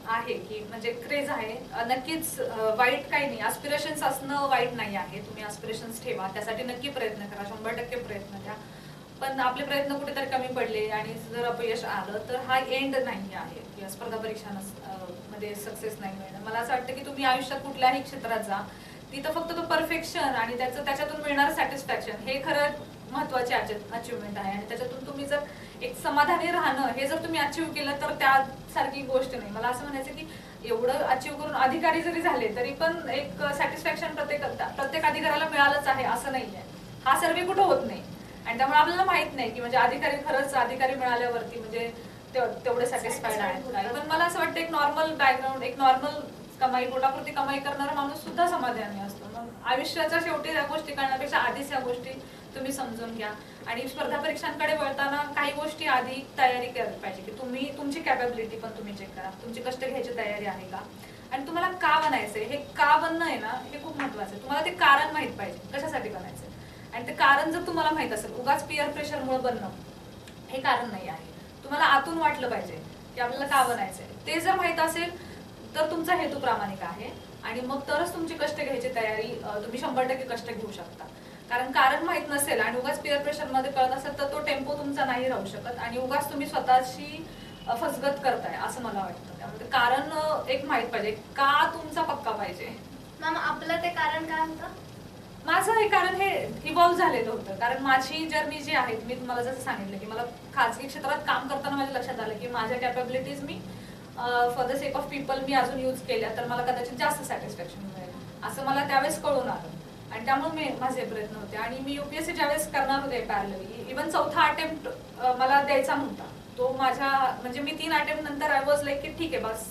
आहे की म्हणजे क्रेज आहे, नक्कीच वाईट काही नाही, ॲस्पिरेशन्स असणं वाईट नाही आहे. तुम्ही ॲस्पिरेशन्स ठेवा, त्यासाठी नक्की प्रयत्न करा, 100% प्रयत्न द्या. पण आपले प्रयत्न कुठेतरी कमी पडले आणि जर अपयश आलं तर हा एंड नाही आहे किंवा स्पर्धा परीक्षांमध्ये सक्सेस नाही मिळणं. मला असं वाटतं की तुम्ही आयुष्यात कुठल्याही क्षेत्रात जा, तिथं फक्त तो परफेक्शन आणि त्याच्यातून मिळणारं सॅटिस्फॅक्शन हे खरं महत्वाची अचिव्हमेंट आहे आणि त्याच्यातून तुम्ही जर एक समाधानी राहणं हे जर तुम्ही अचीव्ह केलं तर त्यासारखी गोष्ट नाही. मला असं म्हणायचं की एवढं अचीव्ह करून अधिकारी जरी झाले तरी पण एक सॅटिस्फॅक्शन प्रत्येक अधिकाऱ्याला मिळालंच आहे असं नाहीये. हा सर्वे कुठं होत नाही आणि त्यामुळे आपल्याला माहित नाही की म्हणजे अधिकारी खरंच अधिकारी मिळाल्यावरती म्हणजे तेवढे सॅटिस्फाईड आहेत. पण मला असं वाटतं एक नॉर्मल बॅकग्राऊंड, एक नॉर्मल कमाई, पोटापुरती कमाई करणारा माणूस सुद्धा समाधानी असतो. मग आयुष्याच्या शेवटी या गोष्टी करण्यापेक्षा आधीच या गोष्टी तुम्ही समजून घ्या आणि स्पर्धा परीक्षांकडे वळताना काही गोष्टी आधी तयारी करायला पाहिजे की तुम्ही तुमची कॅपॅबिलिटी पण तुम्ही चेक करा, तुमची कष्ट घ्यायची तयारी आहे का आणि तुम्हाला का बनायचंय, हे का बनणं आहे ना हे खूप महत्वाचं आहे. तुम्हाला ते कारण माहित पाहिजे कशासाठी बनायचंय आणि ते कारण जर तुम्हाला माहित असेल, उगाच पिअर प्रेशरमुळे बनणं हे कारण नाही आहे. तुम्हाला आतून वाटलं पाहिजे की आपल्याला का बनायचंय, ते जर माहित असेल तर तुमचा हेतू प्रामाणिक आहे आणि मग तरच तुमची कष्ट घ्यायची तयारी तुम्ही 100% कष्ट घेऊ शकता. कारण माहित नसेल आणि उगाच पिअर प्रेशर मध्ये कळत असेल तर तो टेम्पो तुमचा नाही राहू शकत आणि उगाच तुम्ही स्वतःशी फसगत करताय असं मला वाटतं. त्यामुळे कारण एक माहित पाहिजे का तुमचा पक्का पाहिजे. मॅम, आपलं ते कारण काय होतं? माझं हे कारण हे इव्हॉल्व्ह झालेलं होतं. कारण माझी जर्नी जी आहे, मी तुम्हाला जसं सांगितलं की मला खाजगी क्षेत्रात काम करताना माझ्या लक्षात आलं की माझ्या कॅपॅबिलिटीज मी for the sake of people मी अजून यूज केल्या तर मला कदाचित जास्त सॅटिस्फॅक्शन मिळेल. असं मला त्यावेळेस कळून आलं आणि त्यामुळे माझे प्रयत्न होते. आणि मी UPSC ज्यावेळेस करणार होते पॅरलली, इव्हन चौथा अटेम्प्ट मला द्यायचा नव्हता तो माझ्या, म्हणजे मी 3 अटेम्प्ट नंतर आय वॉज लाईक की ठीक आहे बस,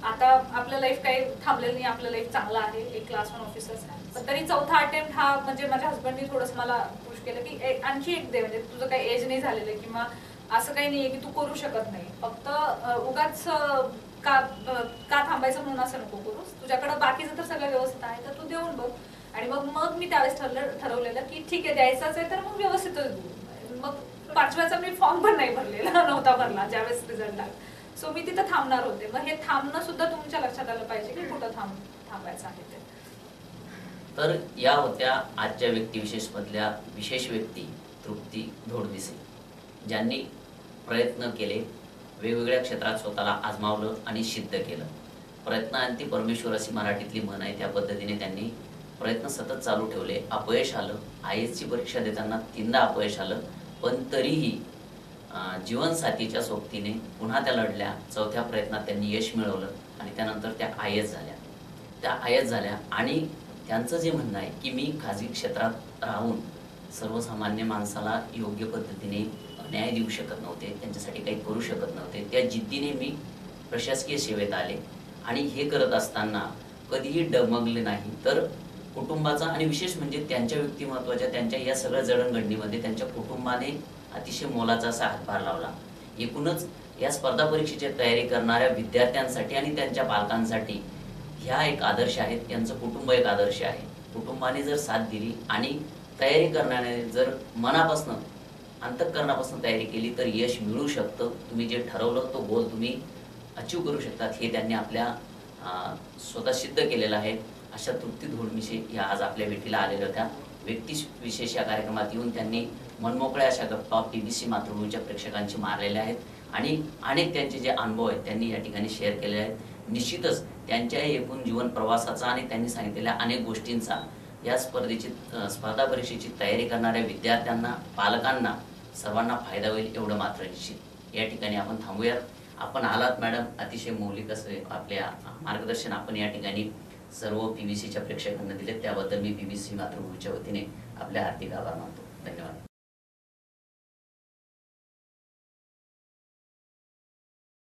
आता आपलं लाईफ काही थांबलेलं नाही, आपलं लाईफ चांगलं आहे, एक क्लास 1 ऑफिसर. पण तरी चौथा अटेम्प्ट हा म्हणजे माझ्या हस्बंडनी थोडंसं मला पुश केलं की आणखी एक दे, म्हणजे तुझं काही एज नाही झालेलं किंवा असं काही नाहीये की तू करू शकत नाही, फक्त उगाच का थांबायचं म्हणून असं नको करूस, तुझ्याकडे बाकीचं तर सगळं व्यवस्थित आहे तर तू देऊन बघ. आणि मग मी त्यावेळेस ठरवलेलं की ठीक आहे द्यायचंच आहे तर मग व्यवस्थितच देऊ. मग 5व्याचा मी फॉर्म पण नाही भरलेला नव्हता भरला ज्यावेळेस रिझल्ट लागला. सो मी तिथं थांबणार होते. मग हे थांबणं सुद्धा तुमच्या लक्षात आलं पाहिजे की कुठं थांबायचं आहे ते. तर या होत्या आजच्या व्यक्तिविशेष मधल्या विशेष व्यक्ती तृप्ती धोडमिसे, ज्यांनी प्रयत्न केले, वेगवेगळ्या क्षेत्रात स्वतःला आजमावलं आणि सिद्ध केलं. प्रयत्नांती परमेश्वर अशी मराठीतली म्हण आहे, त्या पद्धतीने त्यांनी प्रयत्न सतत चालू ठेवले. अपयश आलं, IASची परीक्षा देताना 3दा अपयश आलं, पण तरीही जीवनसाथीच्या सोबतीने पुन्हा त्या लढल्या. 4थ्या प्रयत्नात त्यांनी यश मिळवलं आणि त्यानंतर त्या IAS झाल्या. आणि त्यांचं जे म्हणणं आहे की मी खाजगी क्षेत्रात राहून सर्वसामान्य माणसाला योग्य पद्धतीने न्याय देऊ शकत नव्हते, त्यांच्यासाठी काही करू शकत नव्हते, त्या जिद्दीने मी प्रशासकीय सेवेत आले आणि हे करत असताना कधीही डगमगले नाही. तर कुटुंबाचा आणि विशेष म्हणजे त्यांच्या व्यक्तिमत्वाच्या, त्यांच्या या सगळ्या जडणघडणीमध्ये त्यांच्या कुटुंबाने अतिशय मोलाचा असा हातभार लावला. एकूणच या स्पर्धा परीक्षेची तयारी करणाऱ्या विद्यार्थ्यांसाठी आणि त्यांच्या पालकांसाठी ह्या एक आदर्श आहेत, यांचं कुटुंब एक आदर्श आहे. कुटुंबाने जर साथ दिली आणि तयारी करण्याने जर मनापासून अंतःकरणापासून तयारी केली तर यश मिळू शकतं. तुम्ही जे ठरवलं तो गोल तुम्ही अचीव करू शकतात, हे त्यांनी आपल्या स्वतः सिद्ध केलेलं आहे. अशा तृप्ती धोडमिसे या आज आपल्या भेटीला आलेल्या होत्या. व्यक्तिविशेष या कार्यक्रमात येऊन त्यांनी मनमोकळ्या अशा गप्पा PBC मातृभूमीच्या प्रेक्षकांची मारलेल्या आहेत आणि अनेक त्यांचे जे अनुभव आहेत त्यांनी या ठिकाणी शेअर केलेले आहेत. निश्चितच त्यांच्या एकूण जीवन प्रवासाचा आणि त्यांनी सांगितलेल्या अनेक गोष्टींचा या स्पर्धा परीक्षेची तयारी करणाऱ्या विद्यार्थ्यांना, पालकांना, सर्वांना फायदा होईल एवढं मात्र निश्चित. या ठिकाणी आपण थांबूयात. आपण आलात मॅडम, अतिशय मौलिक असे आपल्या मार्गदर्शन आपण या ठिकाणी सर्व PBCच्या प्रेक्षकांना दिले, त्याबद्दल मी PBC मातृभूमीच्या वतीने आपल्या हार्दिक आभार मानतो. धन्यवाद.